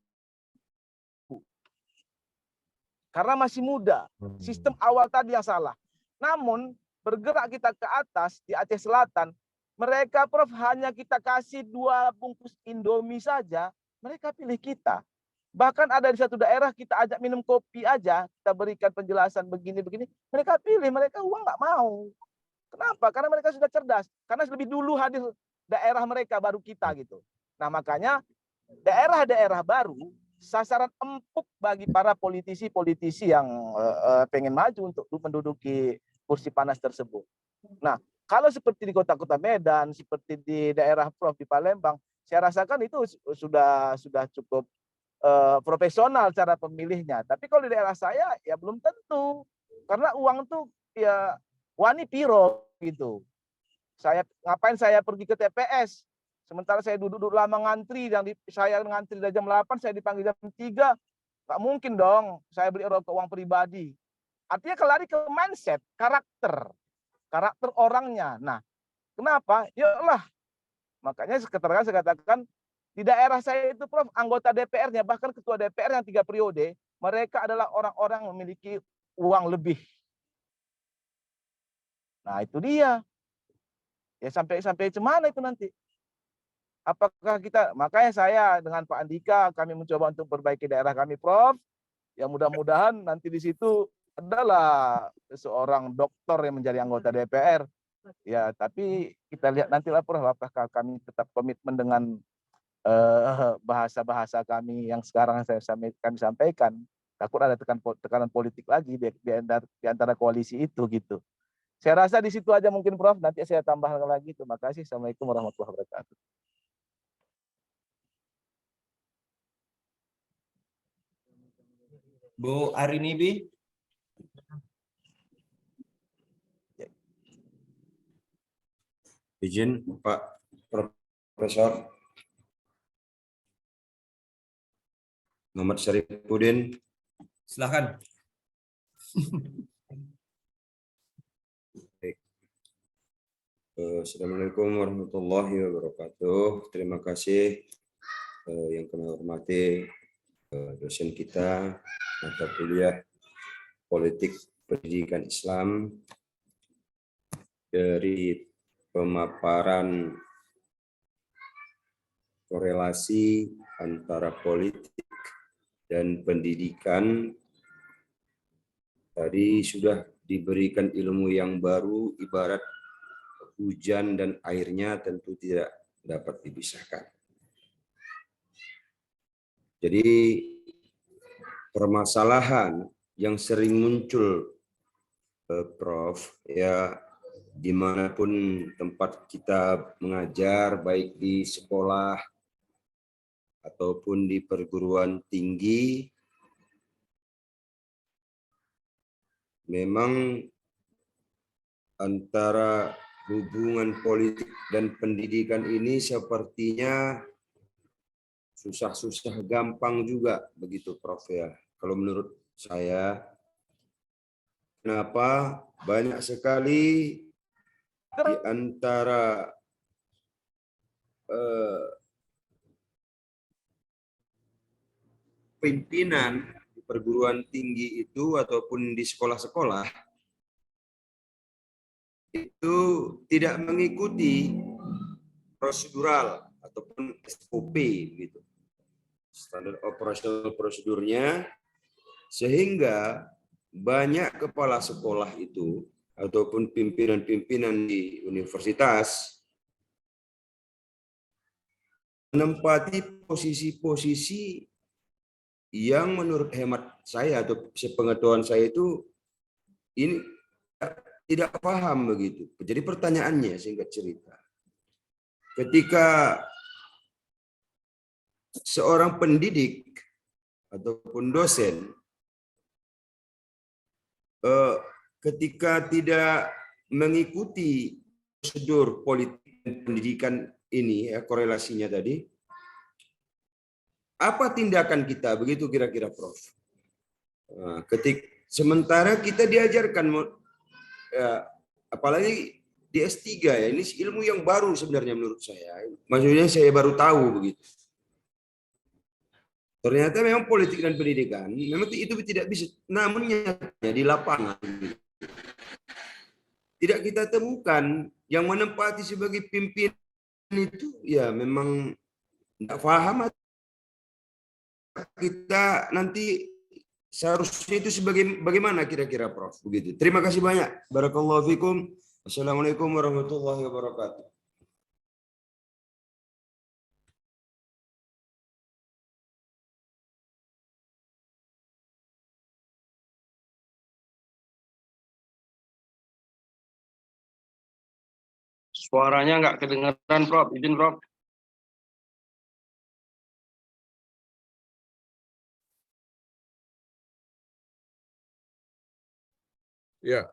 karena masih muda, sistem awal tadi yang salah. Namun bergerak kita ke atas di Aceh Selatan, mereka Prof hanya kita kasih 2 bungkus Indomie saja, mereka pilih kita. Bahkan ada di satu daerah kita ajak minum kopi aja, kita berikan penjelasan begini-begini, mereka pilih, mereka uang nggak mau. Kenapa? Karena mereka sudah cerdas. Karena lebih dulu hadir daerah mereka baru kita gitu. Nah, makanya daerah-daerah baru sasaran empuk bagi para politisi-politisi yang pengen maju untuk menduduki kursi panas tersebut. Nah, kalau seperti di kota-kota Medan, seperti di daerah Prof di Palembang, saya rasakan itu sudah cukup profesional cara pemilihnya. Tapi kalau di daerah saya ya belum tentu. Karena uang tuh ya wani piro gitu. Ngapain saya pergi ke TPS? Sementara saya duduk lama ngantri, saya ngantri dari jam 8, saya dipanggil jam 3. Nggak mungkin dong saya beli rokok uang pribadi. Artinya kelari ke mindset, karakter orangnya. Nah, kenapa? Yalah. Makanya saya katakan di daerah saya itu Prof, anggota DPR-nya, bahkan ketua DPR yang 3 periode, mereka adalah orang-orang yang memiliki uang lebih. Nah, itu dia. Ya sampai cemana itu nanti? Apakah kita, makanya saya dengan Pak Andika kami mencoba untuk perbaiki daerah kami, Prof. Ya mudah-mudahan nanti di situ adalah seorang doktor yang menjadi anggota DPR. Ya, tapi kita lihat nantilah, Prof, apakah kami tetap komitmen dengan bahasa-bahasa kami yang sekarang kami sampaikan. Takut ada tekanan politik lagi di antara koalisi itu gitu. Saya rasa di situ aja mungkin, Prof. Nanti saya tambahkan lagi. Terima kasih. Assalamualaikum warahmatullahi wabarakatuh. Bu Arinibi. Izin Pak Profesor Muhammad Syarifuddin. Silakan. Assalamualaikum warahmatullahi wabarakatuh. Terima kasih yang kami hormati dosen kita mata kuliah Politik Pendidikan Islam dari pemaparan korelasi antara politik dan pendidikan. Tadi sudah diberikan ilmu yang baru, ibarat hujan dan airnya tentu tidak dapat dipisahkan. Jadi permasalahan yang sering muncul, Prof, ya dimanapun tempat kita mengajar, baik di sekolah ataupun di perguruan tinggi, memang antara hubungan politik dan pendidikan ini sepertinya susah-susah gampang juga begitu, Prof, ya. Kalau menurut saya, kenapa banyak sekali di antara pimpinan di perguruan tinggi itu ataupun di sekolah-sekolah itu tidak mengikuti prosedural ataupun SOP gitu, standar operasional prosedurnya, sehingga banyak kepala sekolah itu ataupun pimpinan-pimpinan di universitas menempati posisi-posisi yang menurut hemat saya atau sepengetahuan saya itu ini tidak paham begitu. Jadi pertanyaannya, singkat cerita, ketika seorang pendidik ataupun dosen ketika tidak mengikuti prosedur politik dan pendidikan ini, ya, korelasinya tadi, apa tindakan kita begitu kira-kira, Prof? Nah, sementara kita diajarkan, ya, apalagi di S3 ya, ini ilmu yang baru sebenarnya menurut saya. Maksudnya saya baru tahu begitu. Ternyata memang politik dan pendidikan memang itu tidak bisa, namun nyatanya di lapangan tidak kita temukan yang menempati sebagai pimpinan itu ya memang tidak paham. Kita nanti seharusnya itu sebagai bagaimana kira-kira, Prof? Begitu. Terima kasih banyak. Barakallahu fikum. Assalamualaikum warahmatullahi wabarakatuh. Suaranya nggak kedengaran, Prof. Izin, Prof. Ya.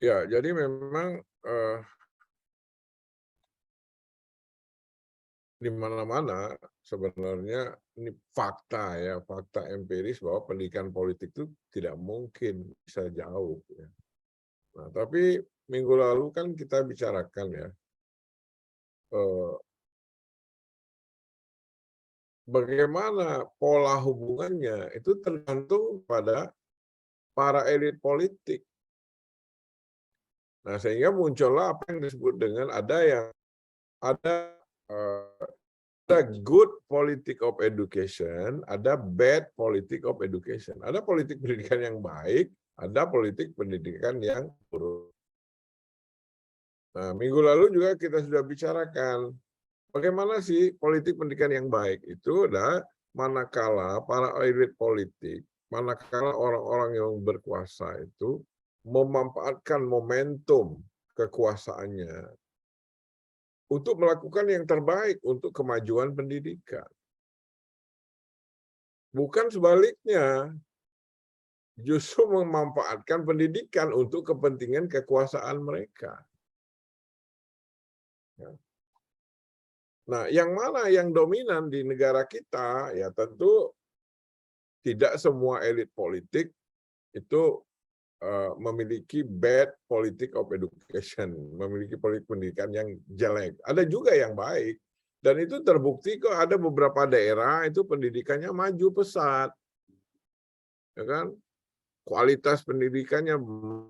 Ya, jadi memang di mana-mana sebenarnya ini fakta ya, fakta empiris bahwa pendidikan politik itu tidak mungkin bisa jauh. Ya. Nah, tapi minggu lalu kan kita bicarakan ya, bagaimana pola hubungannya itu tergantung pada para elit politik. Nah, sehingga muncullah apa yang disebut dengan ada good politic of education, ada bad politic of education. Ada politik pendidikan yang baik, ada politik pendidikan yang buruk. Nah, minggu lalu juga kita sudah bicarakan bagaimana sih politik pendidikan yang baik itu adalah manakala para elit politik, manakala orang-orang yang berkuasa itu memanfaatkan momentum kekuasaannya untuk melakukan yang terbaik untuk kemajuan pendidikan. Bukan sebaliknya, justru memanfaatkan pendidikan untuk kepentingan kekuasaan mereka. Nah, yang mana yang dominan di negara kita? Ya tentu tidak semua elit politik itu memiliki bad politic of education, memiliki politik pendidikan yang jelek. Ada juga yang baik, dan itu terbukti kok ada beberapa daerah itu pendidikannya maju pesat, ya kan? Kualitas pendidikannya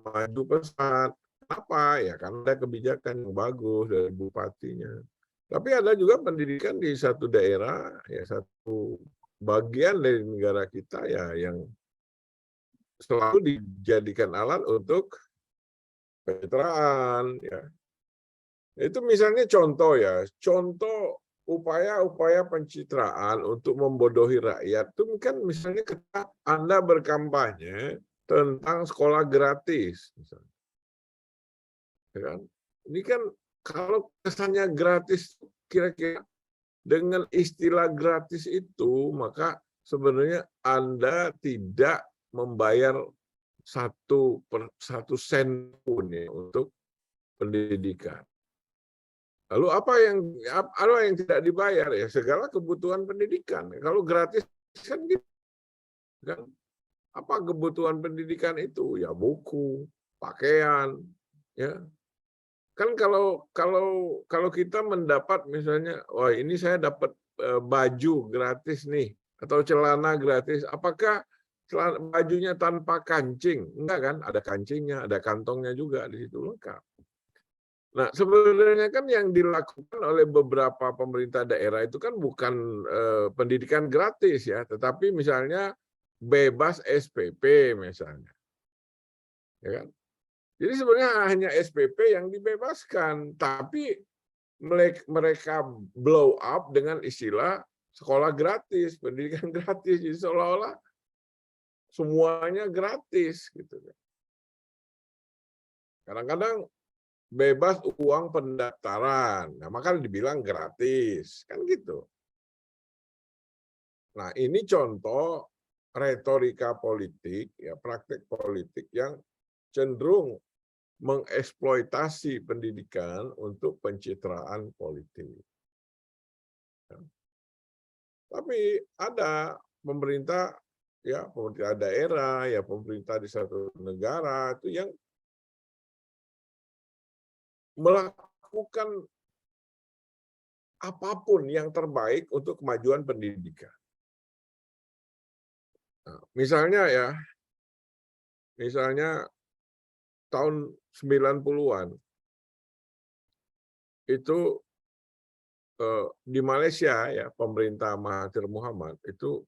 maju pesat. Kenapa? Ya karena ada kebijakan yang bagus dari bupatinya. Tapi ada juga pendidikan di satu daerah, ya satu bagian dari negara kita ya yang selalu dijadikan alat untuk pencitraan. Ya. Itu misalnya contoh ya, contoh upaya-upaya pencitraan untuk membodohi rakyat itu kan misalnya ketika Anda berkampanye tentang sekolah gratis. Misalnya. Ya kan? Ini kan kalau kesannya gratis, kira-kira dengan istilah gratis itu, maka sebenarnya Anda tidak membayar satu sen pun ya untuk pendidikan. Lalu apa yang tidak dibayar ya segala kebutuhan pendidikan. Kalau gratis kan gitu kan. Apa kebutuhan pendidikan itu? Ya buku, pakaian, ya. Kan kalau kita mendapat misalnya, wah ini saya dapat baju gratis nih atau celana gratis, apakah bajunya tanpa kancing? Enggak kan? Ada kancingnya, ada kantongnya juga di situ lengkap. Nah, sebenarnya kan yang dilakukan oleh beberapa pemerintah daerah itu kan bukan pendidikan gratis ya, tetapi misalnya bebas SPP misalnya. Ya kan? Jadi sebenarnya hanya SPP yang dibebaskan, tapi mereka blow up dengan istilah sekolah gratis, pendidikan gratis, jadi seolah-olah semuanya gratis gitu. Kadang-kadang bebas uang pendaftaran, nah maka dibilang gratis, kan gitu. Nah ini contoh retorika politik, ya praktek politik yang cenderung mengeksploitasi pendidikan untuk pencitraan politik. Tapi ada pemerintah, ya pemerintah daerah, ya pemerintah di satu negara itu yang melakukan apapun yang terbaik untuk kemajuan pendidikan. Nah, misalnya tahun 90-an itu di Malaysia ya pemerintah Mahathir Muhammad itu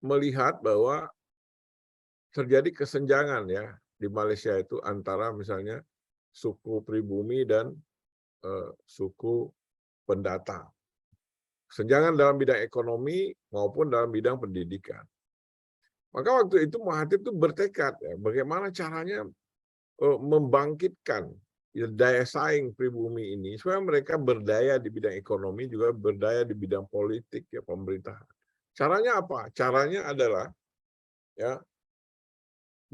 melihat bahwa terjadi kesenjangan ya di Malaysia itu antara misalnya suku pribumi dan suku pendatang. Kesenjangan dalam bidang ekonomi maupun dalam bidang pendidikan. Maka waktu itu Mahathir itu bertekad ya, bagaimana caranya membangkitkan daya saing pribumi ini supaya mereka berdaya di bidang ekonomi juga berdaya di bidang politik ya pemerintahan. Caranya apa? Caranya adalah ya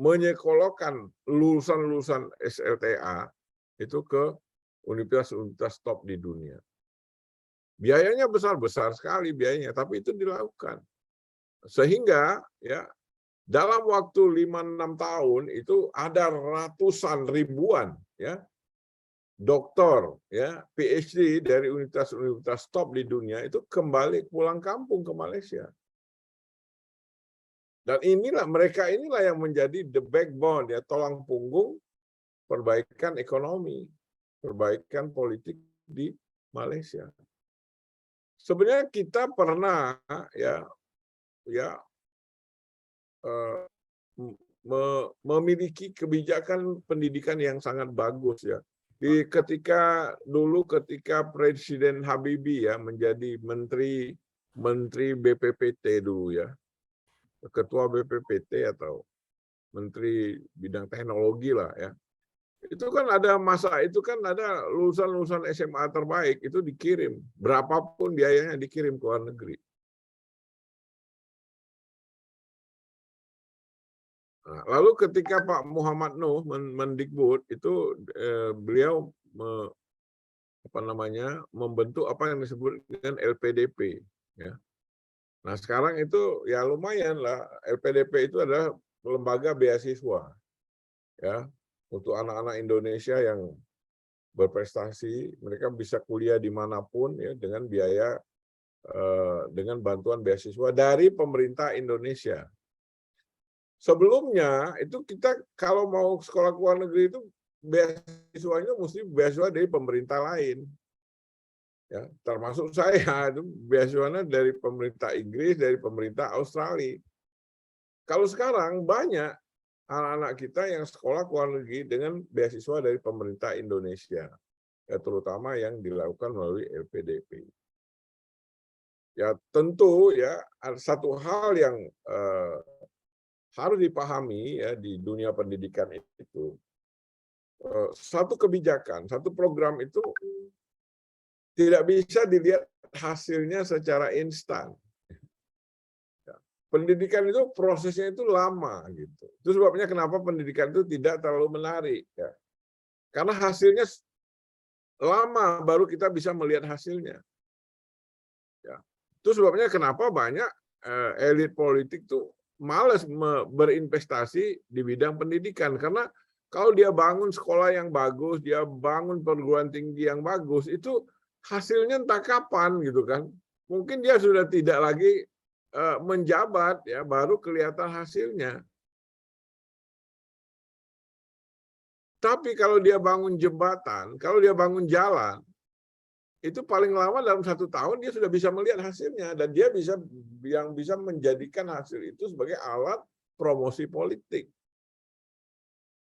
menyekolahkan lulusan-lulusan SLTA itu ke universitas top di dunia. Biayanya besar-besar sekali biayanya, tapi itu dilakukan. Sehingga ya dalam waktu 5-6 tahun itu ada ratusan ribuan ya doktor, ya, PhD dari universitas-universitas top di dunia itu kembali pulang kampung ke Malaysia. Dan mereka inilah yang menjadi the backbone, ya, tulang punggung perbaikan ekonomi, perbaikan politik di Malaysia. Sebenarnya kita pernah memiliki kebijakan pendidikan yang sangat bagus, ya. Ketika Presiden Habibie, ya, menjadi menteri BPPT dulu, ya, ketua BPPT atau menteri bidang teknologi lah, ya. Itu kan ada lulusan-lulusan SMA terbaik itu dikirim, berapapun biayanya dikirim ke luar negeri. Nah, lalu ketika Pak Muhammad Nuh Mendikbud itu beliau membentuk apa yang disebut dengan LPDP, ya. Nah, sekarang itu ya lumayan lah, LPDP itu adalah lembaga beasiswa, ya, untuk anak-anak Indonesia yang berprestasi. Mereka bisa kuliah dimanapun, ya, dengan biaya dengan bantuan beasiswa dari pemerintah Indonesia. Sebelumnya itu kita kalau mau sekolah ke luar negeri itu beasiswanya mesti beasiswa dari pemerintah lain, ya, termasuk saya itu beasiswanya dari pemerintah Inggris, dari pemerintah Australia. Kalau sekarang banyak anak-anak kita yang sekolah ke luar negeri dengan beasiswa dari pemerintah Indonesia, ya, terutama yang dilakukan melalui LPDP. Ya, tentu, ya, satu hal yang harus dipahami, ya, di dunia pendidikan itu, satu kebijakan, satu program itu tidak bisa dilihat hasilnya secara instan. Pendidikan itu prosesnya itu lama, gitu. Itu sebabnya kenapa pendidikan itu tidak terlalu menarik, ya. Karena hasilnya lama baru kita bisa melihat hasilnya. Ya. Itu sebabnya kenapa banyak elit politik tuh malas berinvestasi di bidang pendidikan, karena kalau dia bangun sekolah yang bagus, dia bangun perguruan tinggi yang bagus, itu hasilnya entah kapan, gitu kan. Mungkin dia sudah tidak lagi menjabat, ya, baru kelihatan hasilnya. Tapi kalau dia bangun jembatan, kalau dia bangun jalan, itu paling lama dalam 1 tahun dia sudah bisa melihat hasilnya, dan dia bisa menjadikan hasil itu sebagai alat promosi politik.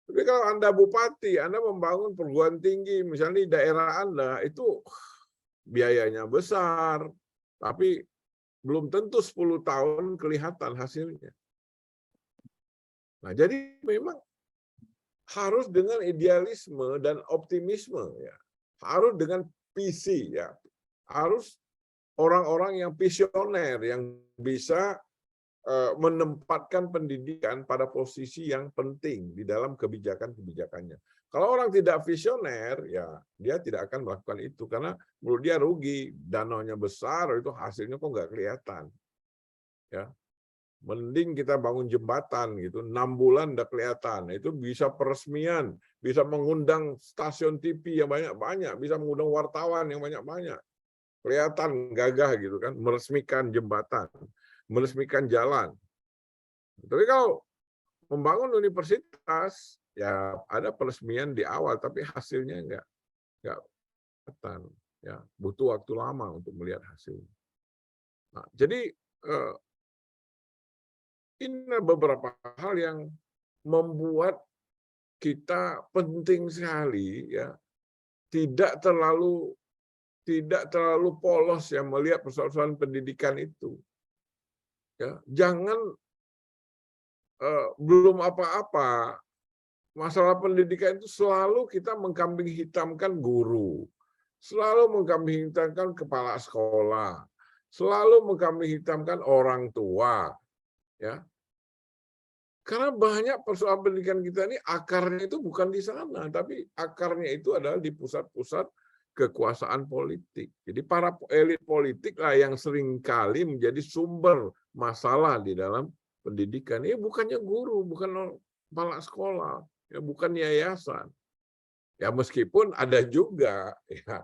Tapi kalau Anda bupati, Anda membangun perguruan tinggi, misalnya di daerah Anda, itu biayanya besar, tapi belum tentu 10 tahun kelihatan hasilnya. Nah, jadi memang harus dengan idealisme dan optimisme, ya. Harus dengan visi, ya. Harus orang-orang yang visioner yang bisa menempatkan pendidikan pada posisi yang penting di dalam kebijakan-kebijakannya. Kalau orang tidak visioner, ya, dia tidak akan melakukan itu karena menurut dia rugi, dananya besar, itu hasilnya kok nggak kelihatan. Ya. Mending kita bangun jembatan gitu, 6 bulan udah kelihatan. Itu bisa peresmian, bisa mengundang stasiun TV yang banyak-banyak, bisa mengundang wartawan yang banyak-banyak. Kelihatan gagah gitu kan, meresmikan jembatan, meresmikan jalan. Tapi kalau membangun universitas, ya ada peresmian di awal, tapi hasilnya nggak kelihatan. Ya, butuh waktu lama untuk melihat hasilnya. Nah, jadi ini beberapa hal yang membuat kita penting sekali, ya, tidak terlalu polos, ya, melihat persoalan pendidikan itu. Ya, jangan belum apa-apa, masalah pendidikan itu selalu kita mengkambing hitamkan guru, selalu mengkambing hitamkan kepala sekolah, selalu mengkambing hitamkan orang tua, ya. Karena banyak persoalan pendidikan kita ini akarnya itu bukan di sana, tapi akarnya itu adalah di pusat-pusat kekuasaan politik. Jadi para elit politik lah yang seringkali menjadi sumber masalah di dalam pendidikan. Ini bukannya guru, bukan kepala sekolah, ya, bukan yayasan. Ya meskipun ada juga ya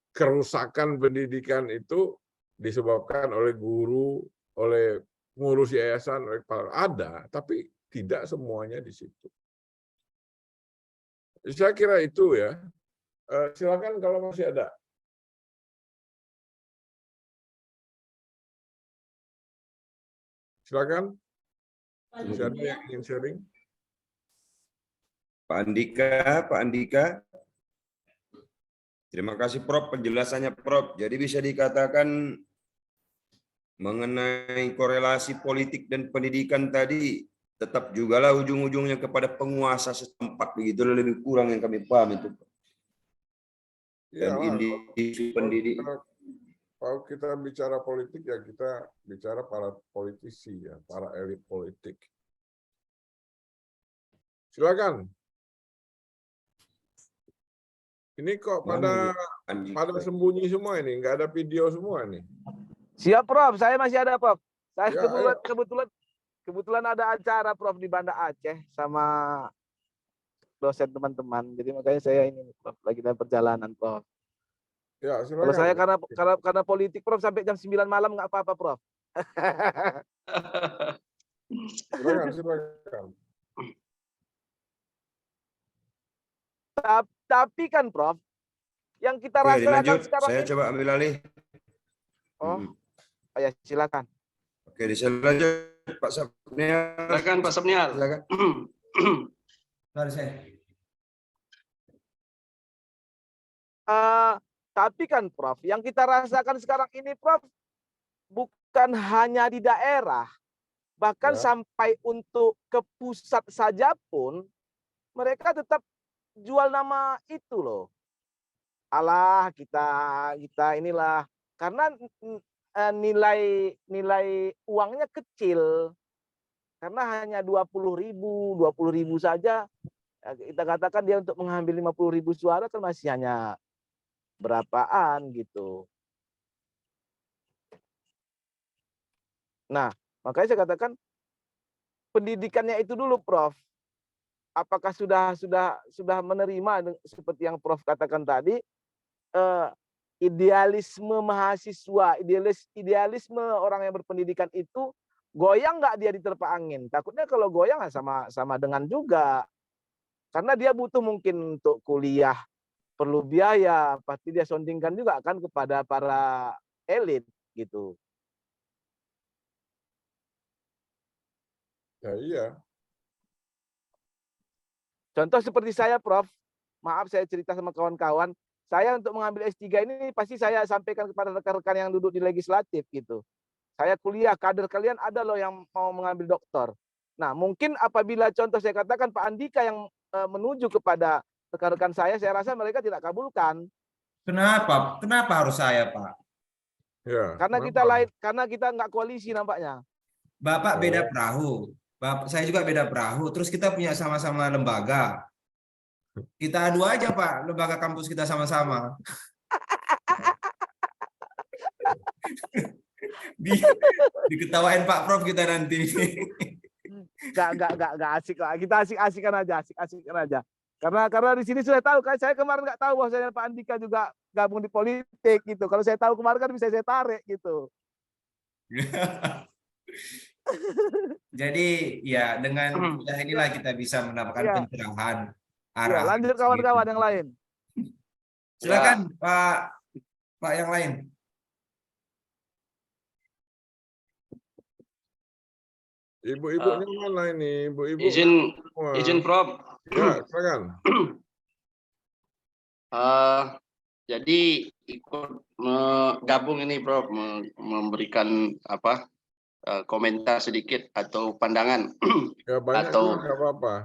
kerusakan pendidikan itu disebabkan oleh guru, oleh pengurus yayasan, oleh kepala, ada, tapi tidak semuanya di situ. Saya kira itu ya. Silakan kalau masih ada. Silakan. Masih ada yang ingin sharing? Pak Andika. Terima kasih Prof penjelasannya Prof. Jadi bisa dikatakan mengenai korelasi politik dan pendidikan tadi tetap jugalah ujung-ujungnya kepada penguasa setempat, begitu lebih kurang yang kami paham itu. Dan individu pendidik. Kalau kita bicara politik ya kita bicara para politisi ya, para elit politik. Silakan. Ini kok pada sembunyi semua ini, nggak ada video semua ini. Siap Prof, saya masih ada Prof. Saya Ya, kebetulan ada acara Prof di Banda Aceh sama dosen teman-teman. Jadi makanya saya ini Prof, lagi dalam perjalanan Prof. Ya, Kalau silakan. saya karena politik Prof sampai jam 9 malam nggak apa-apa Prof. Silakan. Tapi kan Prof, yang kita Oke, rasakan dilanjut. sekarang Saya ini. coba ambil alih. Oh, ya silakan. Oke, dilanjut Pak Sapnial. Silakan Pak Sapnial. Silakan. Tapi kan Prof, yang kita rasakan sekarang ini Prof, bukan hanya di daerah, bahkan Ya. sampai untuk ke pusat saja pun mereka tetap jual nama itu loh. Alah kita inilah karena nilai uangnya kecil. Karena hanya 20.000 saja kita katakan dia untuk mengambil 50.000 suara kan masih hanya berapaan gitu. Nah, makanya saya katakan pendidikannya itu dulu Prof. Apakah sudah menerima seperti yang Prof katakan tadi, idealisme mahasiswa, idealisme orang yang berpendidikan itu goyang nggak dia diterpa angin? Takutnya kalau goyang sama dengan juga. Karena dia butuh mungkin untuk kuliah perlu biaya, pasti dia sondingkan juga kan kepada para elit gitu. Ya, iya. Contoh seperti saya, Prof. Maaf saya cerita sama kawan-kawan. Saya untuk mengambil S3 ini pasti saya sampaikan kepada rekan-rekan yang duduk di legislatif gitu. Saya kuliah, kader kalian ada loh yang mau mengambil doktor. Nah, mungkin apabila contoh saya katakan Pak Andika yang menuju kepada rekan-rekan saya rasa mereka tidak kabulkan. Kenapa? Kenapa harus saya, Pak? Ya. Karena kita nggak koalisi nampaknya. Bapak beda perahu. Saya juga beda perahu. Terus kita punya sama-sama lembaga. Kita adu aja Pak, lembaga kampus kita sama-sama. Diketawain Pak Prof kita nanti. Nggak asik lah. Kita asik-asikan aja. Karena di sini sudah tahu kan, saya kemarin nggak tahu bahwa Pak Andika juga gabung di politik gitu. Kalau saya tahu kemarin kan bisa saya tarik gitu. Jadi ya dengan inilah kita bisa mendapatkan pencerahan arah. Ya, lanjut kawan-kawan yang lain. Silakan Pak yang lain. Ibu-ibunya mana ini? Ibu-ibu. Izin Prof. Ya, silakan. Jadi ikut gabung ini Prof, memberikan komentar sedikit atau pandangan Ya, banyak atau nggak apa-apa.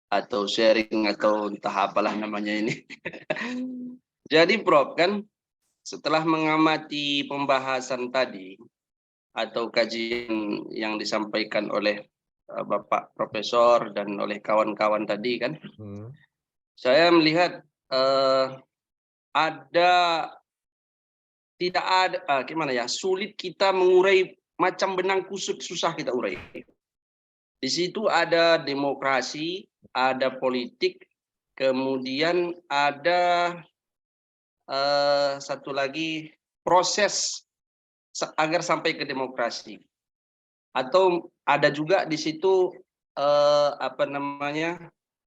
Atau sharing atau entah apalah namanya ini. Jadi Prof kan setelah mengamati pembahasan tadi atau kajian yang disampaikan oleh Bapak Profesor dan oleh kawan-kawan tadi kan, saya melihat tidak ada gimana ya, sulit kita mengurai macam benang kusut, susah kita urai. Di situ ada demokrasi, ada politik, kemudian ada satu lagi proses agar sampai ke demokrasi. Atau ada juga di situ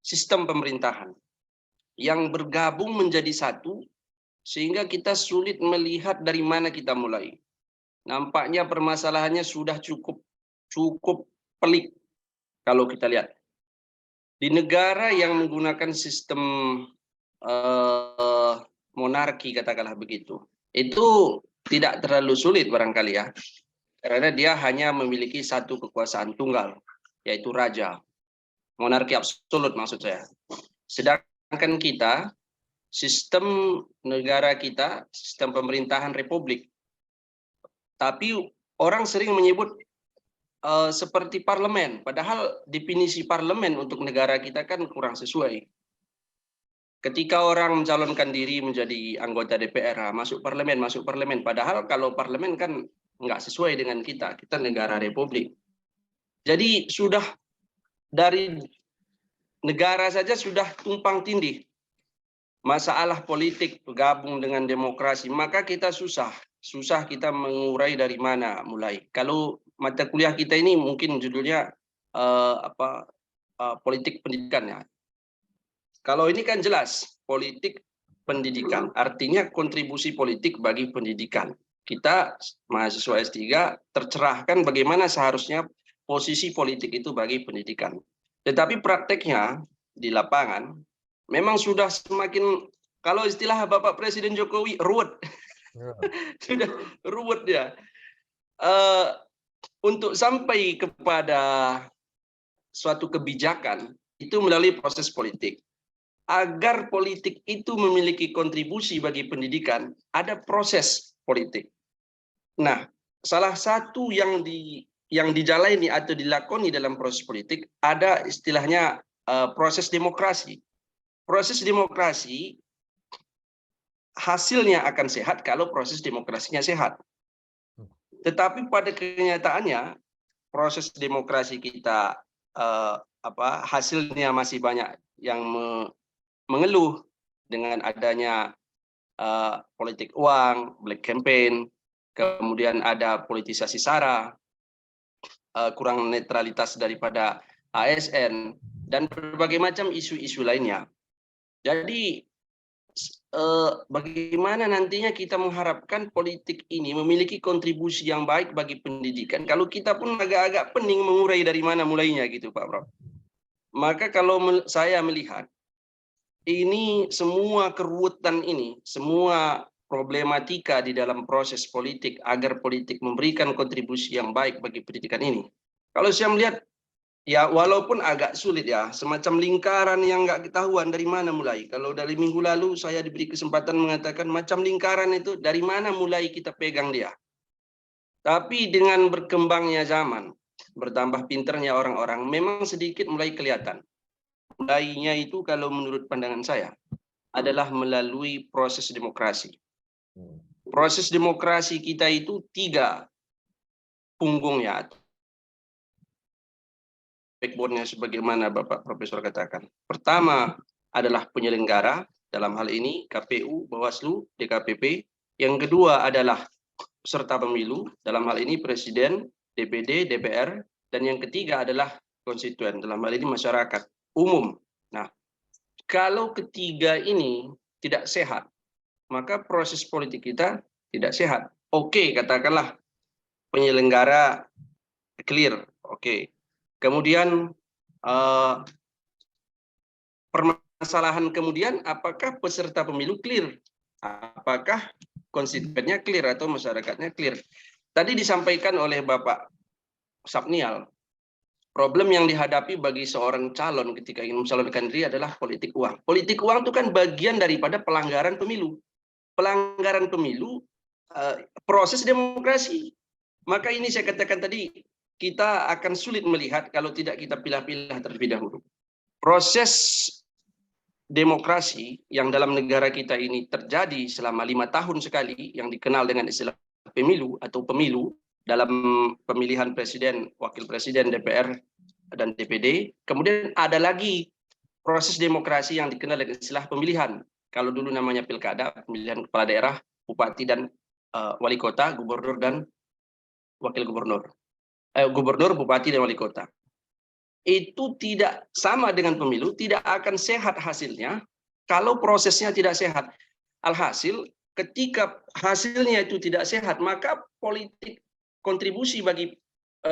sistem pemerintahan yang bergabung menjadi satu sehingga kita sulit melihat dari mana kita mulai. Nampaknya permasalahannya sudah cukup pelik kalau kita lihat. Di negara yang menggunakan sistem monarki, katakanlah begitu, itu tidak terlalu sulit barangkali ya. Karena dia hanya memiliki satu kekuasaan tunggal, yaitu raja. Monarki absolut maksud saya. Sedangkan kita, sistem negara kita, sistem pemerintahan republik. Tapi orang sering menyebut seperti parlemen, padahal definisi parlemen untuk negara kita kan kurang sesuai. Ketika orang mencalonkan diri menjadi anggota DPR, masuk parlemen, padahal kalau parlemen kan nggak sesuai dengan kita negara republik. Jadi sudah dari negara saja sudah tumpang tindih. Masalah politik bergabung dengan demokrasi, maka kita susah kita mengurai dari mana mulai. Kalau mata kuliah kita ini mungkin judulnya politik pendidikan ya. Kalau ini kan jelas politik pendidikan, artinya kontribusi politik bagi pendidikan. Kita mahasiswa S3 tercerahkan bagaimana seharusnya posisi politik itu bagi pendidikan. Tetapi prakteknya di lapangan memang sudah semakin, kalau istilah Bapak Presiden Jokowi, ruwet. Sudah ruwet ya. Untuk sampai kepada suatu kebijakan itu melalui proses politik. Agar politik itu memiliki kontribusi bagi pendidikan, ada proses politik. Nah, salah satu yang dijalani atau dilakoni dalam proses politik ada istilahnya proses demokrasi. Proses demokrasi hasilnya akan sehat kalau proses demokrasinya sehat. Tetapi pada kenyataannya proses demokrasi kita hasilnya masih banyak yang mengeluh dengan adanya politik uang, black campaign, kemudian ada politisasi SARA, kurang netralitas daripada ASN, dan berbagai macam isu-isu lainnya. Jadi bagaimana nantinya kita mengharapkan politik ini memiliki kontribusi yang baik bagi pendidikan, kalau kita pun agak-agak pening mengurai dari mana mulainya gitu Pak Prof. Maka kalau saya melihat, ini semua keruwetan ini, semua problematika di dalam proses politik agar politik memberikan kontribusi yang baik bagi pendidikan ini. Kalau saya melihat, ya walaupun agak sulit ya, semacam lingkaran yang nggak ketahuan dari mana mulai. Kalau dari minggu lalu saya diberi kesempatan mengatakan macam lingkaran itu dari mana mulai kita pegang dia. Tapi dengan berkembangnya zaman, bertambah pinternya orang-orang, memang sedikit mulai kelihatan. Mulainya itu kalau menurut pandangan saya adalah melalui proses demokrasi. Proses demokrasi kita itu 3 punggungnya. Backbone-nya sebagaimana Bapak Profesor katakan. Pertama adalah penyelenggara, dalam hal ini KPU, Bawaslu, DKPP. Yang kedua adalah peserta pemilu, dalam hal ini Presiden, DPD, DPR. Dan yang ketiga adalah konstituen, dalam hal ini masyarakat umum. Nah, kalau ketiga ini tidak sehat, maka proses politik kita tidak sehat. Oke, katakanlah penyelenggara clear, oke. Kemudian permasalahan kemudian apakah peserta pemilu clear? Apakah konstituennya clear atau masyarakatnya clear? Tadi disampaikan oleh Bapak Sapnial, problem yang dihadapi bagi seorang calon ketika ingin mencalonkan diri adalah politik uang. Politik uang itu kan bagian daripada pelanggaran pemilu. Pelanggaran pemilu, proses demokrasi. Maka ini saya katakan tadi, kita akan sulit melihat kalau tidak kita pilah-pilah terlebih dahulu. Proses demokrasi yang dalam negara kita ini terjadi selama 5 tahun sekali, yang dikenal dengan istilah pemilu atau pemilu, dalam pemilihan presiden, wakil presiden, DPR, dan DPD. Kemudian ada lagi proses demokrasi yang dikenal dengan istilah pemilihan. Kalau dulu namanya pilkada, pemilihan kepala daerah, bupati dan wali kota, gubernur dan wakil gubernur. Gubernur, bupati dan wali kota. Itu tidak sama dengan pemilu, tidak akan sehat hasilnya kalau prosesnya tidak sehat. Alhasil, ketika hasilnya itu tidak sehat, maka kontribusi bagi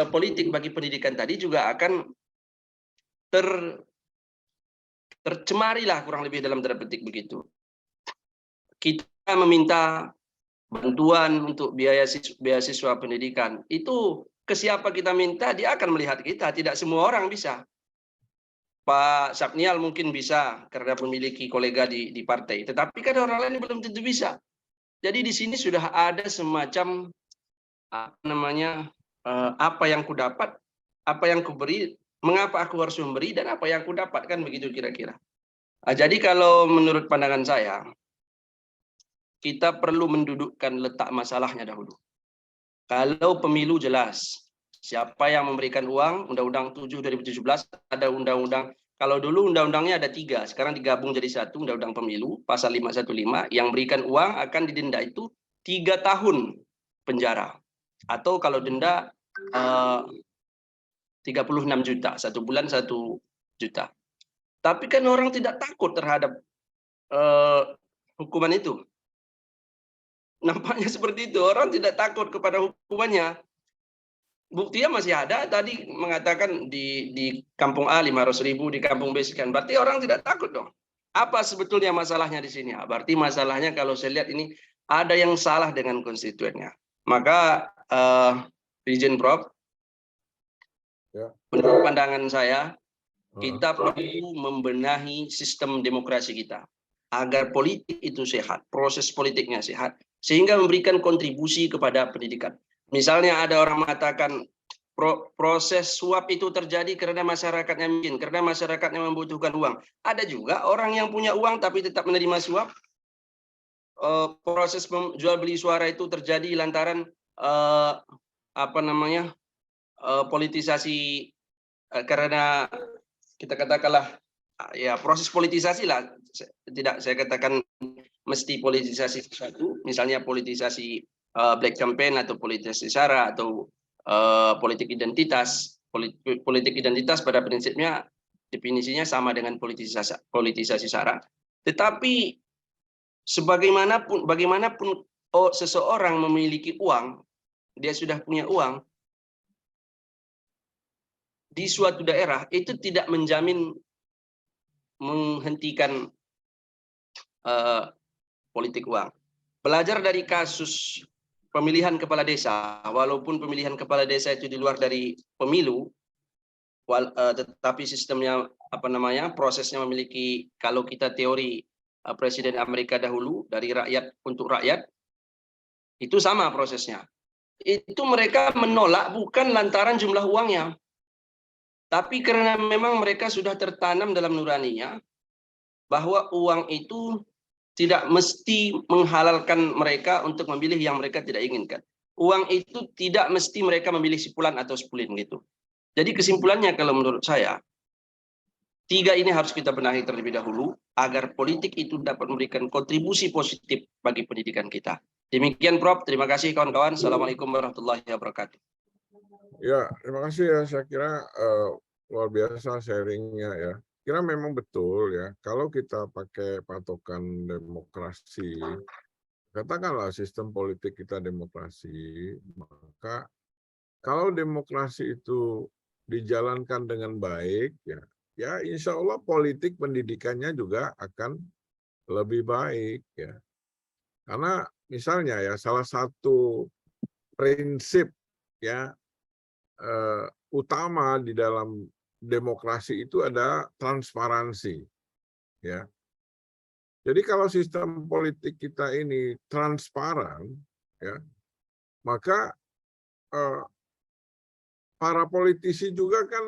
politik bagi pendidikan tadi juga akan tercemarilah kurang lebih dalam tanda petik begitu. Kita meminta bantuan untuk beasiswa pendidikan. Itu ke siapa kita minta, dia akan melihat kita. Tidak semua orang bisa. Pak Sapnial mungkin bisa karena memiliki kolega di partai. Tetapi kan orang lain belum tentu bisa. Jadi di sini sudah ada semacam apa yang ku dapat, apa yang ku beri, mengapa aku harus memberi, dan apa yang ku dapatkan, begitu kira-kira. Jadi kalau menurut pandangan saya, kita perlu mendudukkan letak masalahnya dahulu. Kalau pemilu jelas, siapa yang memberikan uang, Undang-Undang 7 2017 ada undang-undang. Kalau dulu undang-undangnya ada 3, sekarang digabung jadi 1, Undang-Undang Pemilu, pasal 515, yang berikan uang akan didenda itu 3 tahun penjara. Atau kalau denda 36 juta, 1 bulan 1 juta. Tapi kan orang tidak takut terhadap hukuman itu. Nampaknya seperti itu, orang tidak takut kepada hukumannya. Buktinya masih ada, tadi mengatakan di kampung A 500.000, di kampung B sekian. Berarti orang tidak takut dong. Apa sebetulnya masalahnya di sini? Berarti masalahnya kalau saya lihat ini ada yang salah dengan konstituennya. Maka Dirjen Prof, menurut pandangan saya, kita perlu membenahi sistem demokrasi kita agar politik itu sehat, proses politiknya sehat, sehingga memberikan kontribusi kepada pendidikan. Misalnya ada orang mengatakan proses suap itu terjadi karena masyarakatnya miskin, karena masyarakatnya membutuhkan uang. Ada juga orang yang punya uang tapi tetap menerima suap. Proses jual beli suara itu terjadi lantaran politisasi, karena kita katakanlah ya proses politisasi lah. Tidak saya katakan mesti politisasi sesuatu, misalnya politisasi black campaign atau politisasi sara atau politik identitas. Politik identitas pada prinsipnya definisinya sama dengan politisasi sara. Tetapi bagaimanapun seseorang memiliki uang, dia sudah punya uang di suatu daerah, itu tidak menjamin menghentikan politik uang. Belajar dari kasus pemilihan kepala desa, walaupun pemilihan kepala desa itu di luar dari pemilu, tetapi sistemnya prosesnya memiliki, kalau kita teori Presiden Amerika dahulu, dari rakyat untuk rakyat, itu sama prosesnya. Itu mereka menolak bukan lantaran jumlah uangnya, tapi karena memang mereka sudah tertanam dalam nuraninya bahwa uang itu tidak mesti menghalalkan mereka untuk memilih yang mereka tidak inginkan. Uang itu tidak mesti mereka memilih sipulan atau sepulin gitu. Jadi kesimpulannya kalau menurut saya, 3 ini harus kita benahi terlebih dahulu agar politik itu dapat memberikan kontribusi positif bagi pendidikan kita. Demikian Prof. Terima kasih kawan-kawan. Assalamualaikum warahmatullahi wabarakatuh. Ya, terima kasih ya. Saya kira luar biasa sharingnya ya. Kira memang betul ya, kalau kita pakai patokan demokrasi, katakanlah sistem politik kita demokrasi, maka kalau demokrasi itu dijalankan dengan baik, ya insya Allah politik pendidikannya juga akan lebih baik ya. Karena misalnya ya salah satu prinsip ya utama di dalam demokrasi itu ada transparansi, ya. Jadi kalau sistem politik kita ini transparan, ya, maka para politisi juga kan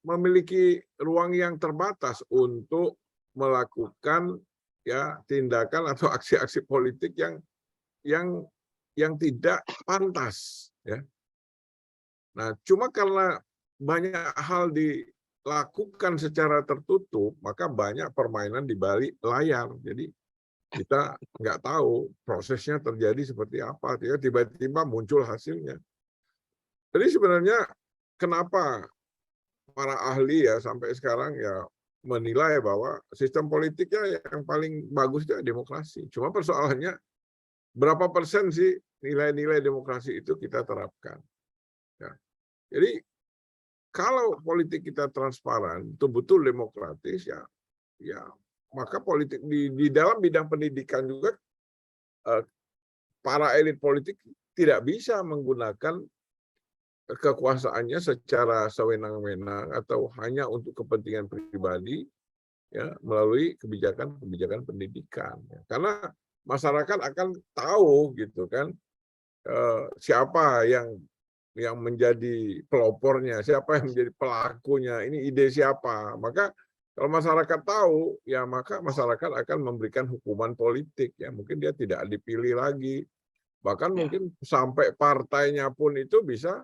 memiliki ruang yang terbatas untuk melakukan ya tindakan atau aksi-aksi politik yang tidak pantas, ya. Nah, cuma karena banyak hal di dilakukan secara tertutup, maka banyak permainan di balik layar. Jadi kita nggak tahu prosesnya terjadi seperti apa, tiba-tiba muncul hasilnya. Jadi sebenarnya kenapa para ahli ya sampai sekarang ya menilai bahwa sistem politiknya yang paling bagus itu demokrasi. Cuma persoalannya berapa persen sih nilai-nilai demokrasi itu kita terapkan. Ya. Jadi kalau politik kita transparan, betul-betul demokratis ya maka politik di dalam bidang pendidikan juga para elit politik tidak bisa menggunakan kekuasaannya secara sewenang-wenang atau hanya untuk kepentingan pribadi ya melalui kebijakan pendidikan. Karena masyarakat akan tahu gitu kan siapa yang menjadi pelopornya, siapa yang menjadi pelakunya, ini ide siapa. Maka kalau masyarakat tahu, ya maka masyarakat akan memberikan hukuman politik. Ya mungkin dia tidak dipilih lagi. Bahkan mungkin sampai partainya pun itu bisa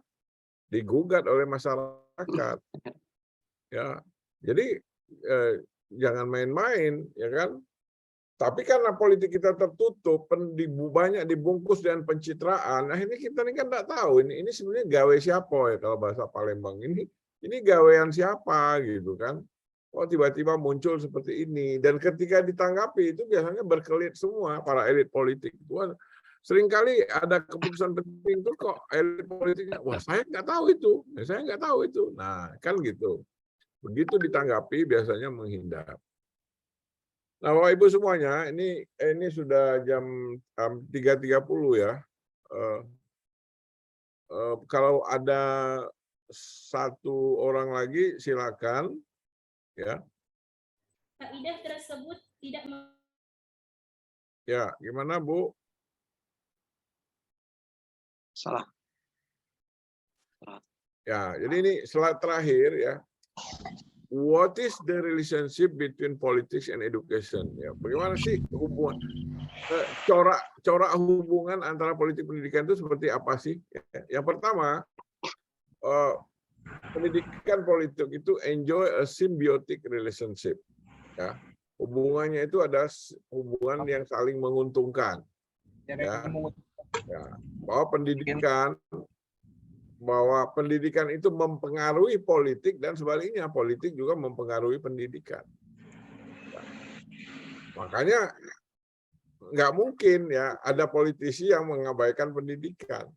digugat oleh masyarakat. Ya, jadi jangan main-main, ya kan? Tapi karena politik kita tertutup, banyak dibungkus dengan pencitraan, nah ini kita kan nggak tahu ini sebenarnya gawe siapa ya kalau bahasa Palembang ini gawean siapa gitu kan? Oh tiba-tiba muncul seperti ini dan ketika ditanggapi itu biasanya berkelit semua para elit politik itu. Seringkali ada keputusan penting itu kok elit politiknya, wah saya nggak tahu itu, nah kan gitu. Begitu ditanggapi biasanya menghindar. Nah, Bapak Ibu semuanya, ini sudah jam 3.30 ya. Kalau ada satu orang lagi, silakan. Ya. Kaidah tersebut tidak. Ya, gimana Bu? Salah. Ya, jadi ini slide terakhir ya. What is the relationship between politics and education? Ya, bagaimana sih hubungan corak hubungan antara politik pendidikan itu seperti apa sih? Yang pertama, pendidikan politik itu enjoy a symbiotic relationship. Ya, hubungannya itu ada hubungan yang saling menguntungkan. Ya, bahwa pendidikan itu mempengaruhi politik dan sebaliknya politik juga mempengaruhi pendidikan. Makanya nggak mungkin ya ada politisi yang mengabaikan pendidikan.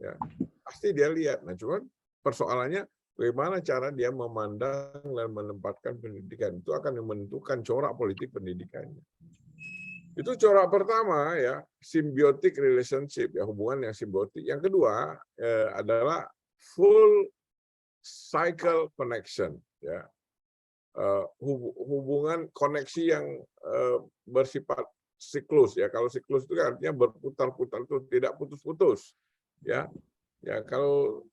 Ya, pasti dia lihat. Nah, cuman persoalannya bagaimana cara dia memandang dan menempatkan pendidikan itu akan menentukan corak politik pendidikannya. Itu corak pertama ya, symbiotic relationship ya, hubungan yang simbiotik. Yang kedua adalah full cycle connection ya. Hubungan koneksi yang bersifat siklus ya. Kalau siklus itu artinya berputar-putar itu tidak putus-putus ya. Ya kalau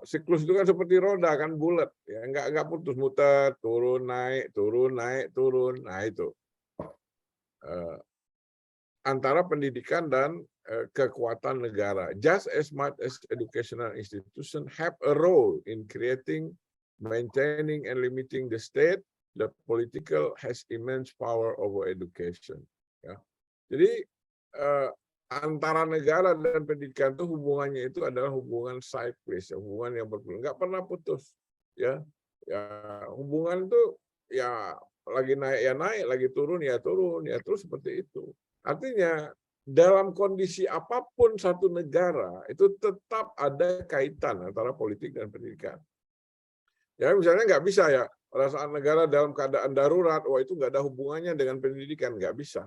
siklus itu kan seperti roda kan bulat ya, enggak putus, muter, turun naik turun. Nah itu antara pendidikan dan kekuatan negara. Just as much as educational institutions have a role in creating, maintaining, and limiting the state, the political has immense power over education. Ya. Jadi antara negara dan pendidikan itu hubungannya itu adalah hubungan cyclis, hubungan yang berputar, nggak pernah putus. Ya, hubungan itu ya lagi naik ya naik, lagi turun ya terus seperti itu. Artinya dalam kondisi apapun satu negara itu tetap ada kaitan antara politik dan pendidikan. Ya misalnya nggak bisa ya pada saat negara dalam keadaan darurat, wah itu nggak ada hubungannya dengan pendidikan, nggak bisa.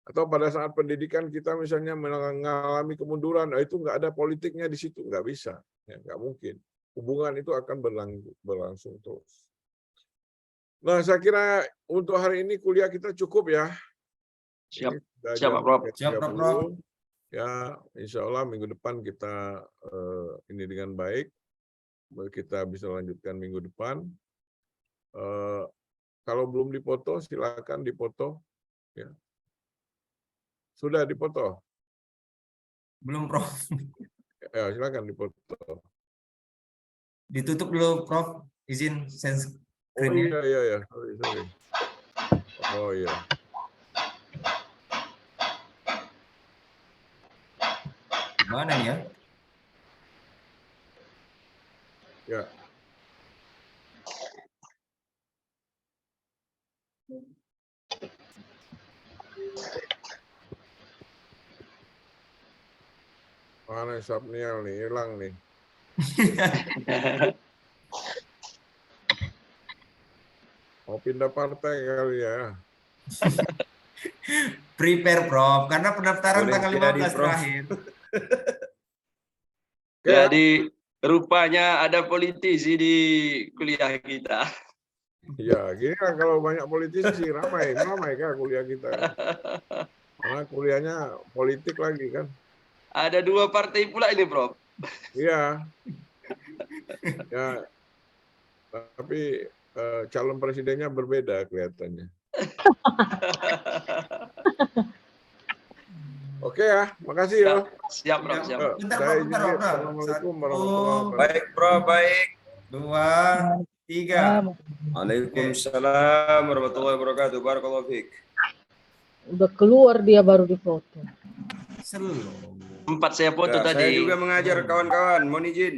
Atau pada saat pendidikan kita misalnya mengalami kemunduran, itu nggak ada politiknya di situ, nggak bisa, ya, nggak mungkin. Hubungan itu akan berlangsung terus. Nah saya kira untuk hari ini kuliah kita cukup ya. Siap, Prof. Siap, Prof. Ya, insya Allah minggu depan kita ini dengan baik. Kita bisa lanjutkan minggu depan. Kalau belum dipoto, silakan dipoto. Ya. Sudah dipoto? Belum, Prof. Ya, silakan dipoto. Ditutup dulu, Prof. Izin Oh screen-nya. iya. Sorry. Oh iya. Mana nih ya? Ya. Mana Sapnial nih, hilang nih. Mau pindah partai kali ya. Prepare Prof, karena pendaftaran Boleh tanggal jadi, 15 Prof. terakhir. Jadi rupanya ada politisi di kuliah kita. Ya, gini kan kalau banyak politisi ramai kan kuliah kita. Karena kuliahnya politik lagi kan. Ada 2 partai pula ini, Prof. Iya. Ya, tapi calon presidennya berbeda kelihatannya. Oke ya, makasih ya. Siap, Prof. Siap. Bentar, Saya Prof, bentar, izin, Prof. Assalamualaikum warahmatullahi wabarakatuh. Baik, Prof. Baik. 2, 3. Waalaikumsalam warahmatullahi wabarakatuh. Barakallahu fiik. Udah keluar dia baru dipoto. Selalu. 4 saya foto Ya, tadi. saya juga mengajar kawan-kawan. Mohon izin.